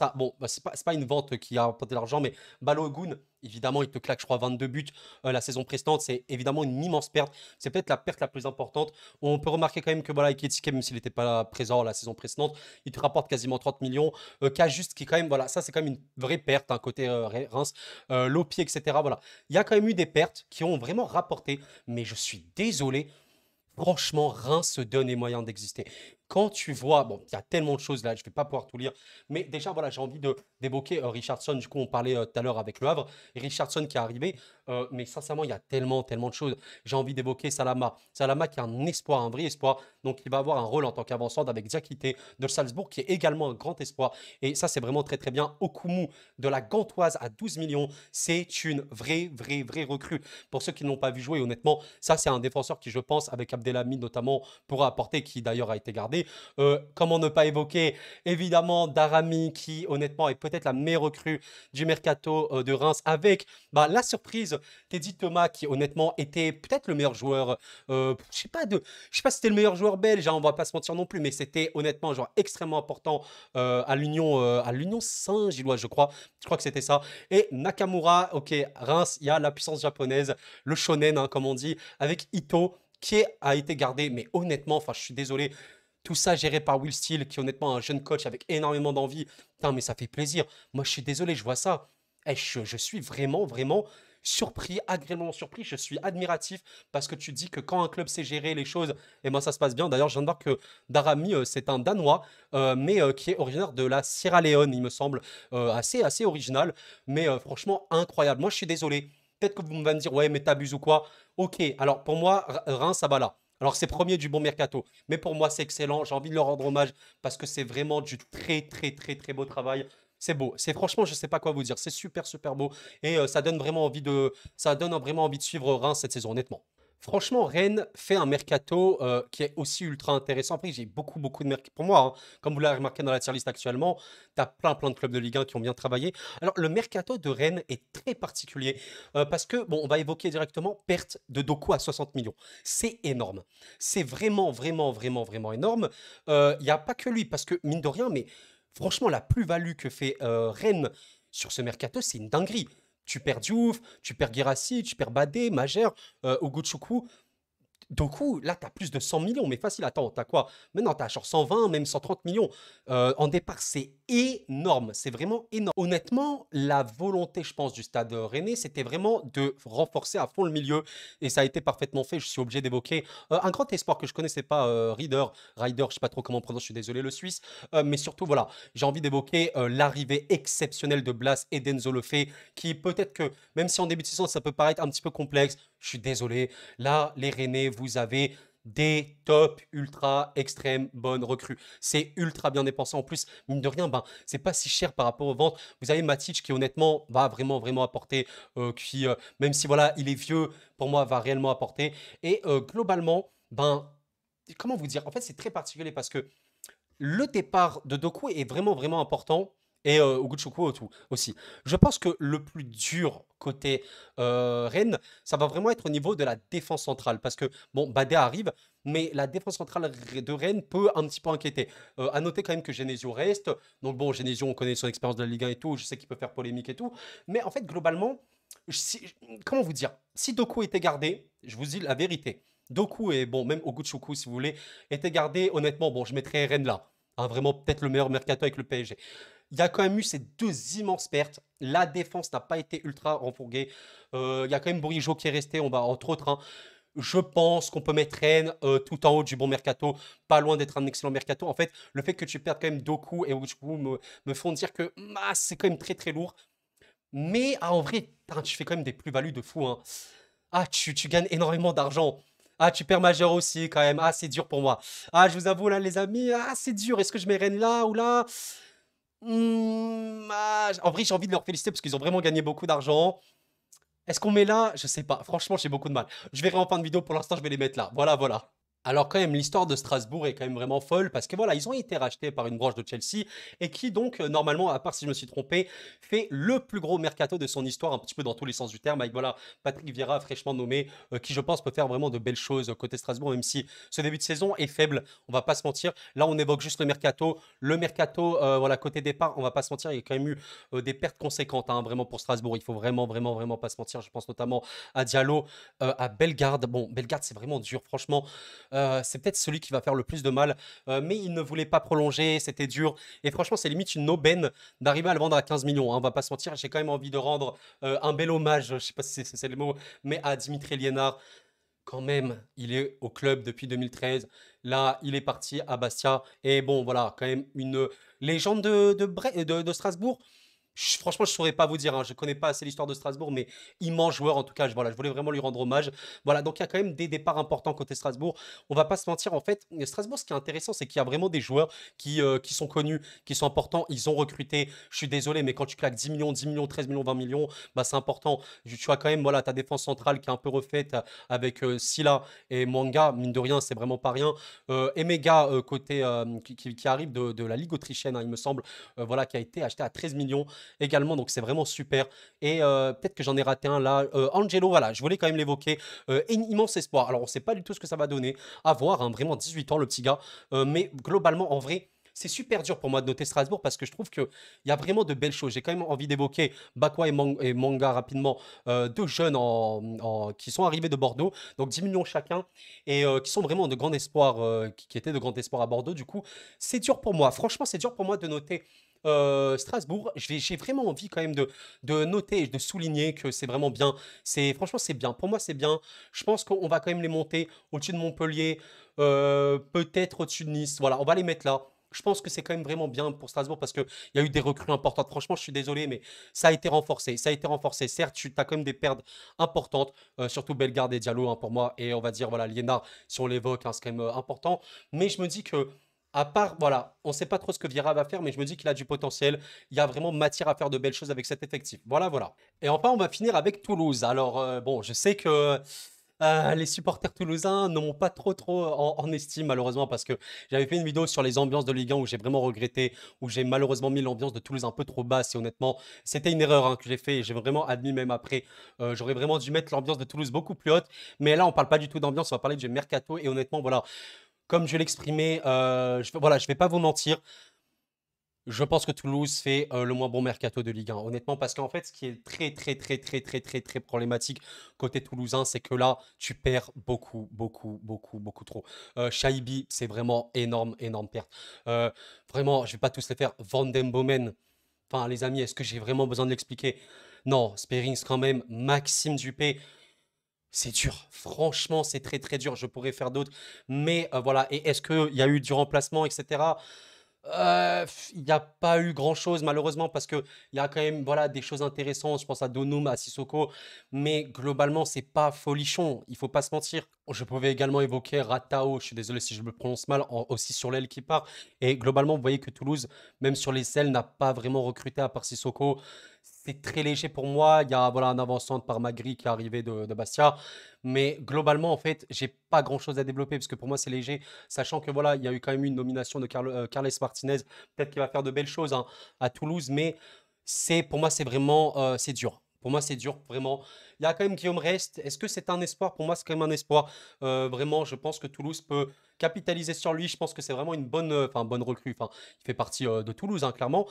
à, bon, bah, c'est pas une vente qui a apporté de l'argent, mais Balogun, évidemment, il te claque, je crois, 22 buts la saison précédente. C'est évidemment une immense perte. C'est peut-être la perte la plus importante. On peut remarquer quand même que voilà, Ekitike, même s'il n'était pas présent la saison précédente, il te rapporte quasiment 30 millions. Cajuste qui quand même, voilà, ça c'est quand même une vraie perte, hein, côté Reims. Lopier, etc. Voilà. Il y a quand même eu des pertes qui ont vraiment rapporté, mais je suis désolé. Franchement, Reims se donne les moyens d'exister. Quand tu vois, bon, il y a tellement de choses là, je ne vais pas pouvoir tout lire, mais déjà, voilà, j'ai envie d'évoquer Richardson. Du coup, on parlait tout à l'heure avec Le Havre, et Richardson qui est arrivé, mais sincèrement, il y a tellement, tellement de choses. J'ai envie d'évoquer Salama. Salama qui est un espoir, un vrai espoir, donc il va avoir un rôle en tant qu'avançant avec Diakité de Salzbourg, qui est également un grand espoir, et ça, c'est vraiment très, très bien. Okumu de la Gantoise à 12 millions, c'est une vraie recrue. Pour ceux qui n'ont pas vu jouer, honnêtement, ça, c'est un défenseur qui, je pense, avec Abdelhamid notamment, pourra apporter, qui d'ailleurs a été gardé. Comment ne pas évoquer, évidemment, Darami, qui, honnêtement, est peut-être la meilleure recrue du mercato de Reims, avec bah, la surprise, Teddy Thomas, qui, honnêtement, était peut-être le meilleur joueur, je sais pas si c'était le meilleur joueur belge, hein, on va pas se mentir non plus, mais c'était honnêtement un joueur extrêmement important à l'Union Saint-Gilloise, je crois. Je crois que c'était ça. Et Nakamura, ok, Reims, il y a la puissance japonaise, le shonen, hein, comme on dit, avec Ito, a été gardé. Mais honnêtement, enfin, je suis désolé. Tout ça géré par Will Steele, qui est honnêtement un jeune coach avec énormément d'envie. Putain, mais ça fait plaisir. Moi, je suis désolé, je vois ça. Eh, je suis vraiment surpris, agréablement surpris. Je suis admiratif parce que tu dis que quand un club sait gérer les choses, eh ben, ça se passe bien. D'ailleurs, je viens de voir que Darami, c'est un Danois, mais qui est originaire de la Sierra Leone, il me semble. Assez original, mais franchement incroyable. Moi, je suis désolé. Peut-être que vous allez me dire, ouais, mais t'abuses ou quoi. Ok, alors pour moi, Reims, ça va là. Alors c'est premier du bon mercato, mais pour moi c'est excellent. J'ai envie de leur rendre hommage parce que c'est vraiment du très beau travail. C'est beau. C'est franchement, je sais pas quoi vous dire. C'est super beau et ça donne vraiment envie de suivre Reims cette saison, honnêtement. Franchement, Rennes fait un mercato qui est aussi ultra intéressant. Après, j'ai beaucoup de mercato. Pour moi, hein, comme vous l'avez remarqué dans la tier list actuellement, tu as plein de clubs de Ligue 1 qui ont bien travaillé. Alors, le mercato de Rennes est très particulier parce que, bon, on va évoquer directement perte de Doku à 60 millions. C'est énorme. C'est vraiment énorme. Il n'y a pas que lui parce que, mine de rien, mais franchement, la plus-value que fait Rennes sur ce mercato, c'est une dinguerie. Tu perds Diouf, tu perds Guirassy, tu perds Badé, Majer, Ogochukwu. Doku, là, tu as plus de 100 millions, mais facile. Attends, t'as quoi? Maintenant, tu as genre 120, même 130 millions. En départ, c'est énorme. C'est vraiment énorme. Honnêtement, la volonté, je pense, du stade rennais, c'était vraiment de renforcer à fond le milieu. Et ça a été parfaitement fait. Je suis obligé d'évoquer un grand espoir que je connaissais pas, Rider, je sais pas trop comment on prononce, je suis désolé, le Suisse. Mais surtout, voilà, j'ai envie d'évoquer l'arrivée exceptionnelle de Blas et d'Enzo Lefebvre, qui peut-être que, même si en début de saison, ça peut paraître un petit peu complexe, je suis désolé. Là, les Rennais, vous avez des top ultra extrême bonnes recrues. C'est ultra bien dépensé. En plus, mine de rien, ben, c'est pas si cher par rapport aux ventes. Vous avez Matic qui honnêtement va vraiment apporter, qui même si voilà, il est vieux, pour moi va réellement apporter. Et globalement, ben, comment vous dire? En fait, c'est très particulier parce que le départ de Doku est vraiment important et Ogochukwu aussi. Je pense que le plus dur côté Rennes, ça va vraiment être au niveau de la défense centrale parce que, bon, Badé arrive, mais la défense centrale de Rennes peut un petit peu inquiéter. À noter quand même que Genesio reste. Donc bon, Genesio, on connaît son expérience de la Ligue 1 et tout, je sais qu'il peut faire polémique et tout. Mais en fait, globalement, comment vous dire? Si Doku était gardé, je vous dis la vérité. Doku et bon, même Ogochukwu si vous voulez, était gardé, honnêtement, bon, je mettrais Rennes là. Hein, vraiment, peut-être le meilleur mercato avec le PSG. Il y a quand même eu ces deux immenses pertes. La défense n'a pas été ultra renfourguée. Il y a quand même Bourigeaud qui est resté, on va entre autres. Hein. Je pense qu'on peut mettre Rennes tout en haut du bon mercato, pas loin d'être un excellent mercato. En fait, le fait que tu perdes quand même Doku et Ogochukwu me font dire que c'est quand même très lourd. Mais en vrai, putain, tu fais quand même des plus-values de fou. Hein. Tu gagnes énormément d'argent. Tu perds majeur aussi quand même. C'est dur pour moi. Je vous avoue là, les amis, c'est dur. Est-ce que je mets Rennes là ou là? En vrai, j'ai envie de leur féliciter parce qu'ils ont vraiment gagné beaucoup d'argent. Est-ce qu'on met là? Je sais pas. Franchement, j'ai beaucoup de mal. Je verrai en fin de vidéo. Pour l'instant, je vais les mettre là. Voilà. Alors quand même, l'histoire de Strasbourg est quand même vraiment folle parce que voilà, ils ont été rachetés par une branche de Chelsea et qui donc, normalement, à part si je me suis trompé, fait le plus gros mercato de son histoire, un petit peu dans tous les sens du terme, avec voilà, Patrick Vieira fraîchement nommé, qui je pense peut faire vraiment de belles choses côté Strasbourg, même si ce début de saison est faible, on va pas se mentir. Là, on évoque juste le mercato. Le mercato, voilà, côté départ, on va pas se mentir, il y a quand même eu des pertes conséquentes, hein, vraiment pour Strasbourg. Il faut vraiment pas se mentir. Je pense notamment à Diallo, à Bellegarde. Bon, Bellegarde, c'est vraiment dur, franchement. C'est peut-être celui qui va faire le plus de mal, mais il ne voulait pas prolonger, c'était dur. Et franchement, c'est limite une aubaine d'arriver à le vendre à 15 millions. Hein, on va pas se mentir, j'ai quand même envie de rendre un bel hommage, je sais pas si c'est le mot, mais à Dimitri Liénard. Quand même, il est au club depuis 2013. Là, il est parti à Bastia. Et bon, voilà, quand même une légende de Strasbourg. Franchement, je ne saurais pas vous dire, hein, je ne connais pas assez l'histoire de Strasbourg, mais immense joueur en tout cas. Voilà, je voulais vraiment lui rendre hommage. Voilà, donc il y a quand même des départs importants côté Strasbourg. On va pas se mentir, en fait, Strasbourg, ce qui est intéressant, c'est qu'il y a vraiment des joueurs qui sont connus, qui sont importants. Ils ont recruté. Je suis désolé, mais quand tu claques 10 millions, 13 millions, 20 millions, bah, c'est important. Tu as quand même voilà, ta défense centrale qui est un peu refaite avec Silla et Mwanga. Mine de rien, c'est vraiment pas rien. Emega, côté, qui arrive de la Ligue autrichienne, hein, il me semble, voilà, qui a été acheté à 13 millions également, donc c'est vraiment super. Et peut-être que j'en ai raté un là. Angelo, voilà, je voulais quand même l'évoquer. Immense espoir. Alors, on sait pas du tout ce que ça va donner. À voir, hein, vraiment 18 ans, le petit gars. Mais globalement, en vrai, c'est super dur pour moi de noter Strasbourg parce que je trouve qu'il y a vraiment de belles choses. J'ai quand même envie d'évoquer Bakwa et Manga rapidement, deux jeunes qui sont arrivés de Bordeaux, donc 10 millions chacun, et qui sont vraiment de grand espoir, qui étaient de grand espoir à Bordeaux. Du coup, c'est dur pour moi. Franchement, c'est dur pour moi de noter Strasbourg. J'ai vraiment envie quand même de noter et de souligner que c'est vraiment bien. Franchement, c'est bien. Pour moi, c'est bien. Je pense qu'on va quand même les monter au-dessus de Montpellier, peut-être au-dessus de Nice. Voilà, on va les mettre là. Je pense que c'est quand même vraiment bien pour Strasbourg parce qu'il y a eu des recrues importantes. Franchement, je suis désolé, mais ça a été renforcé. Ça a été renforcé. Certes, tu as quand même des pertes importantes, surtout Bellegarde et Diallo, hein, pour moi. Et on va dire, voilà, Liénard, si on l'évoque, hein, c'est quand même important. Mais je me dis que, à part, voilà, on ne sait pas trop ce que Vieira va faire, mais je me dis qu'il a du potentiel. Il y a vraiment matière à faire de belles choses avec cet effectif. Voilà. Et enfin, on va finir avec Toulouse. Alors, bon, je sais que Les supporters toulousains ne m'ont pas trop en estime malheureusement parce que j'avais fait une vidéo sur les ambiances de Ligue 1 où j'ai vraiment regretté, où j'ai malheureusement mis l'ambiance de Toulouse un peu trop basse et honnêtement, c'était une erreur hein, que j'ai fait et j'ai vraiment admis même après. J'aurais vraiment dû mettre l'ambiance de Toulouse beaucoup plus haute, mais là on parle pas du tout d'ambiance, on va parler du mercato et honnêtement voilà, comme je l'exprimais, voilà, je vais pas vous mentir, je pense que Toulouse fait le moins bon mercato de Ligue 1, honnêtement, parce qu'en fait, ce qui est très problématique côté toulousain, c'est que là, tu perds beaucoup trop. Shaibi, c'est vraiment énorme perte. Euh, Vraiment, je vais pas tous les faire. Van den Bomen, enfin, les amis, est-ce que j'ai vraiment besoin de l'expliquer? Non, Sperings quand même, Maxime Dupé, c'est dur. Franchement, c'est très dur. Je pourrais faire d'autres. Mais voilà, et est-ce qu'il y a eu du remplacement, etc. Il n'y a pas eu grand-chose malheureusement parce que il y a quand même voilà des choses intéressantes. Je pense à Donum, à Sissoko, mais globalement c'est pas folichon. Il faut pas se mentir. Je pouvais également évoquer Ratao. Je suis désolé si je me prononce mal. Aussi sur l'aile qui part. Et globalement, vous voyez que Toulouse, même sur les ailes, n'a pas vraiment recruté à part Sissoko. C'est très léger pour moi. Il y a voilà un avancement par Magri qui est arrivé de Bastia. Mais globalement, en fait, j'ai pas grand-chose à développer parce que pour moi, c'est léger. Sachant que voilà, il y a eu quand même une nomination de Carles Martinez. Peut-être qu'il va faire de belles choses hein, à Toulouse, mais pour moi, c'est vraiment c'est dur. Pour moi, c'est dur, vraiment. Il y a quand même Guillaume Rest. Est-ce que c'est un espoir? Pour moi, c'est quand même un espoir. Vraiment, je pense que Toulouse peut capitaliser sur lui. Je pense que c'est vraiment une bonne recrue. Enfin, il fait partie de Toulouse, hein, clairement.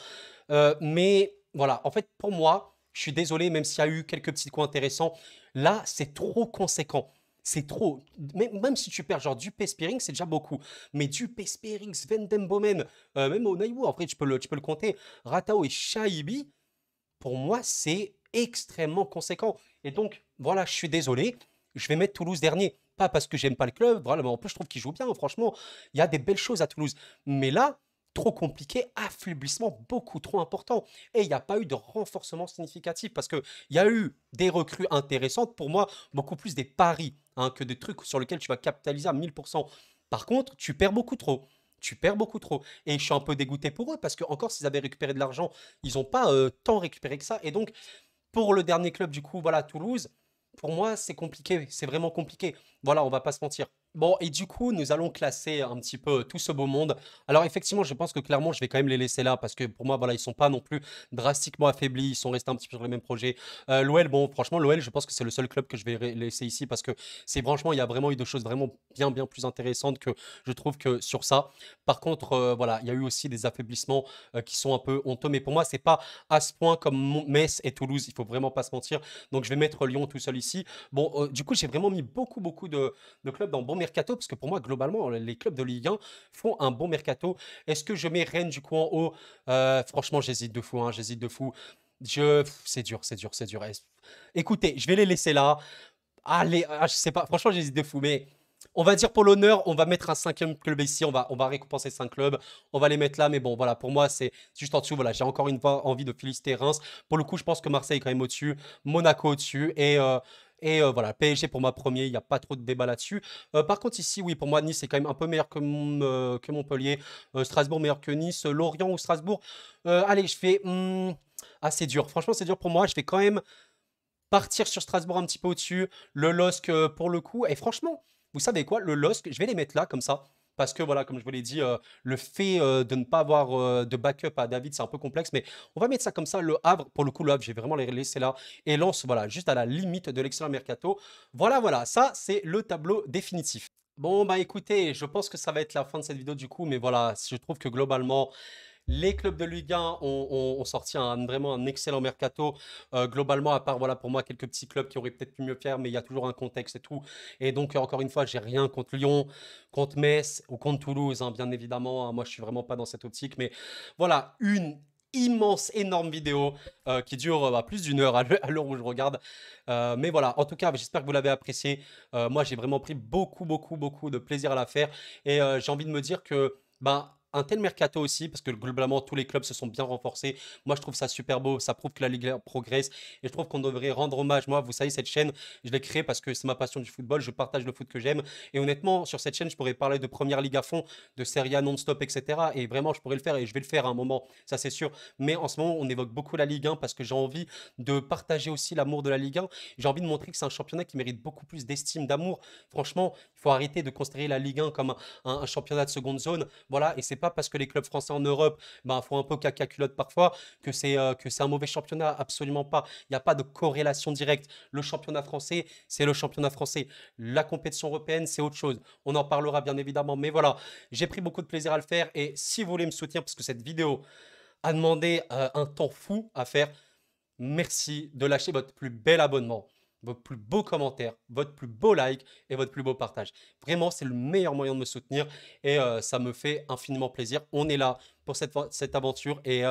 Mais voilà, en fait, pour moi, je suis désolé, même s'il y a eu quelques petits coups intéressants, là, c'est trop conséquent. C'est trop. Même si tu perds genre Dupé Spearing, c'est déjà beaucoup. Mais Dupé Spearing, Sven Dembomen, même Onaïwo, après tu peux le compter, Ratao et Shaibi, pour moi, c'est extrêmement conséquent. Et donc, voilà, je suis désolé, je vais mettre Toulouse dernier. Pas parce que j'aime pas le club, voilà, mais en plus, je trouve qu'il joue bien, hein, franchement. Il y a des belles choses à Toulouse. Mais là, trop compliqué, affaiblissement beaucoup trop important. Et il n'y a pas eu de renforcement significatif parce qu'il y a eu des recrues intéressantes, pour moi, beaucoup plus des paris hein, que des trucs sur lesquels tu vas capitaliser à 1000%. Par contre, tu perds beaucoup trop. Tu perds beaucoup trop. Et je suis un peu dégoûté pour eux parce que, encore, s'ils avaient récupéré de l'argent, ils n'ont pas tant récupéré que ça. Et donc, pour le dernier club, du coup, voilà, Toulouse, pour moi, c'est compliqué. C'est vraiment compliqué. Voilà, on va pas se mentir. Bon, et du coup, nous allons classer un petit peu tout ce beau monde. Alors, effectivement, je pense que clairement, je vais quand même les laisser là parce que pour moi, voilà, ils sont pas non plus drastiquement affaiblis. Ils sont restés un petit peu sur les mêmes projets. L'OL, bon, franchement, l'OL, je pense que c'est le seul club que je vais laisser ici parce que c'est franchement, il y a vraiment eu des choses vraiment bien plus intéressantes que je trouve que sur ça. Par contre, voilà, il y a eu aussi des affaiblissements qui sont un peu honteux. Mais pour moi, c'est pas à ce point comme Metz et Toulouse. Il faut vraiment pas se mentir. Donc, je vais mettre Lyon tout seul ici. Bon, du coup, j'ai vraiment mis beaucoup de clubs dans bon mercato parce que pour moi, globalement, les clubs de Ligue 1 font un bon mercato. Est-ce que je mets Rennes du coup en haut? Franchement, j'hésite de fou, hein, j'hésite de fou. C'est dur, c'est dur. Écoutez, je vais les laisser là. Allez, je sais pas, franchement, j'hésite de fou, mais on va dire pour l'honneur, on va mettre un cinquième club ici, on va récompenser 5 clubs, on va les mettre là, mais bon, voilà, pour moi, c'est juste en dessous, voilà, j'ai encore une fois envie de féliciter Reims. Pour le coup, je pense que Marseille est quand même au-dessus, Monaco au-dessus, et voilà, PSG pour moi premier, il n'y a pas trop de débat là-dessus. Par contre, ici, oui, pour moi, Nice est quand même un peu meilleur que Montpellier, Strasbourg meilleur que Nice, Lorient ou Strasbourg. Allez, je fais... ah, c'est dur, franchement, c'est dur pour moi, je vais quand même partir sur Strasbourg un petit peu au-dessus, le LOSC pour le coup. Et franchement, vous savez quoi, le LOSC, je vais les mettre là comme ça. Parce que voilà, comme je vous l'ai dit, le fait de ne pas avoir de backup à David, c'est un peu complexe. Mais on va mettre ça comme ça. Le Havre, pour le coup, le Havre, j'ai vraiment les laissé là. Et Lens, voilà, juste à la limite de l'excellent mercato. Voilà, ça, c'est le tableau définitif. Bon, bah écoutez, je pense que ça va être la fin de cette vidéo du coup. Mais voilà, je trouve que globalement, les clubs de Ligue 1 ont sorti vraiment un excellent mercato. Globalement, à part voilà, pour moi, quelques petits clubs qui auraient peut-être pu mieux faire, mais il y a toujours un contexte et tout. Et donc, encore une fois, j'ai rien contre Lyon, contre Metz ou contre Toulouse, hein, bien évidemment, hein. Moi, je suis vraiment pas dans cette optique. Mais voilà, une immense, énorme vidéo qui dure plus d'une heure à l'heure où je regarde. Mais voilà, en tout cas, j'espère que vous l'avez apprécié. Moi, j'ai vraiment pris beaucoup de plaisir à la faire. Et j'ai envie de me dire que... Ben, un tel mercato aussi, parce que globalement, tous les clubs se sont bien renforcés. Moi, je trouve ça super beau. Ça prouve que la Ligue 1 progresse. Et je trouve qu'on devrait rendre hommage. Moi, vous savez, cette chaîne, je l'ai créée parce que c'est ma passion du football. Je partage le foot que j'aime. Et honnêtement, sur cette chaîne, je pourrais parler de Première Ligue à fond, de Serie A non-stop, etc. Et vraiment, je pourrais le faire et je vais le faire à un moment, ça c'est sûr. Mais en ce moment, on évoque beaucoup la Ligue 1 parce que j'ai envie de partager aussi l'amour de la Ligue 1. J'ai envie de montrer que c'est un championnat qui mérite beaucoup plus d'estime, d'amour. Franchement, il faut arrêter de considérer la Ligue 1 comme un championnat de seconde zone. Voilà, et c'est pas parce que les clubs français en Europe font un peu caca culotte parfois que c'est un mauvais championnat. Absolument pas. Il n'y a pas de corrélation directe. Le championnat français, c'est le championnat français. La compétition européenne, c'est autre chose. On en parlera bien évidemment. Mais voilà, j'ai pris beaucoup de plaisir à le faire. Et si vous voulez me soutenir, parce que cette vidéo a demandé un temps fou à faire, merci de lâcher votre plus bel abonnement, votre plus beau commentaire, votre plus beau like et votre plus beau partage. Vraiment, c'est le meilleur moyen de me soutenir et ça me fait infiniment plaisir. On est là pour cette aventure et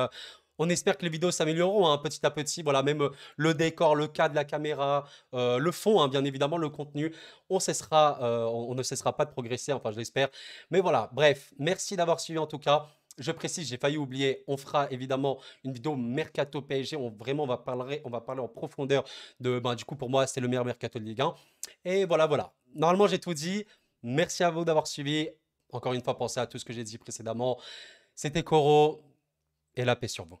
on espère que les vidéos s'amélioreront hein, petit à petit. Voilà, même le décor, le cadre, la caméra, le fond, hein, bien évidemment, le contenu. On ne cessera pas de progresser, enfin je l'espère. Mais voilà, bref, merci d'avoir suivi en tout cas. Je précise, j'ai failli oublier, on fera évidemment une vidéo Mercato PSG. On va parler en profondeur de, du coup, pour moi, c'est le meilleur Mercato de Ligue 1. Et voilà, voilà. Normalement, j'ai tout dit. Merci à vous d'avoir suivi. Encore une fois, pensez à tout ce que j'ai dit précédemment. C'était Koro et la paix sur vous.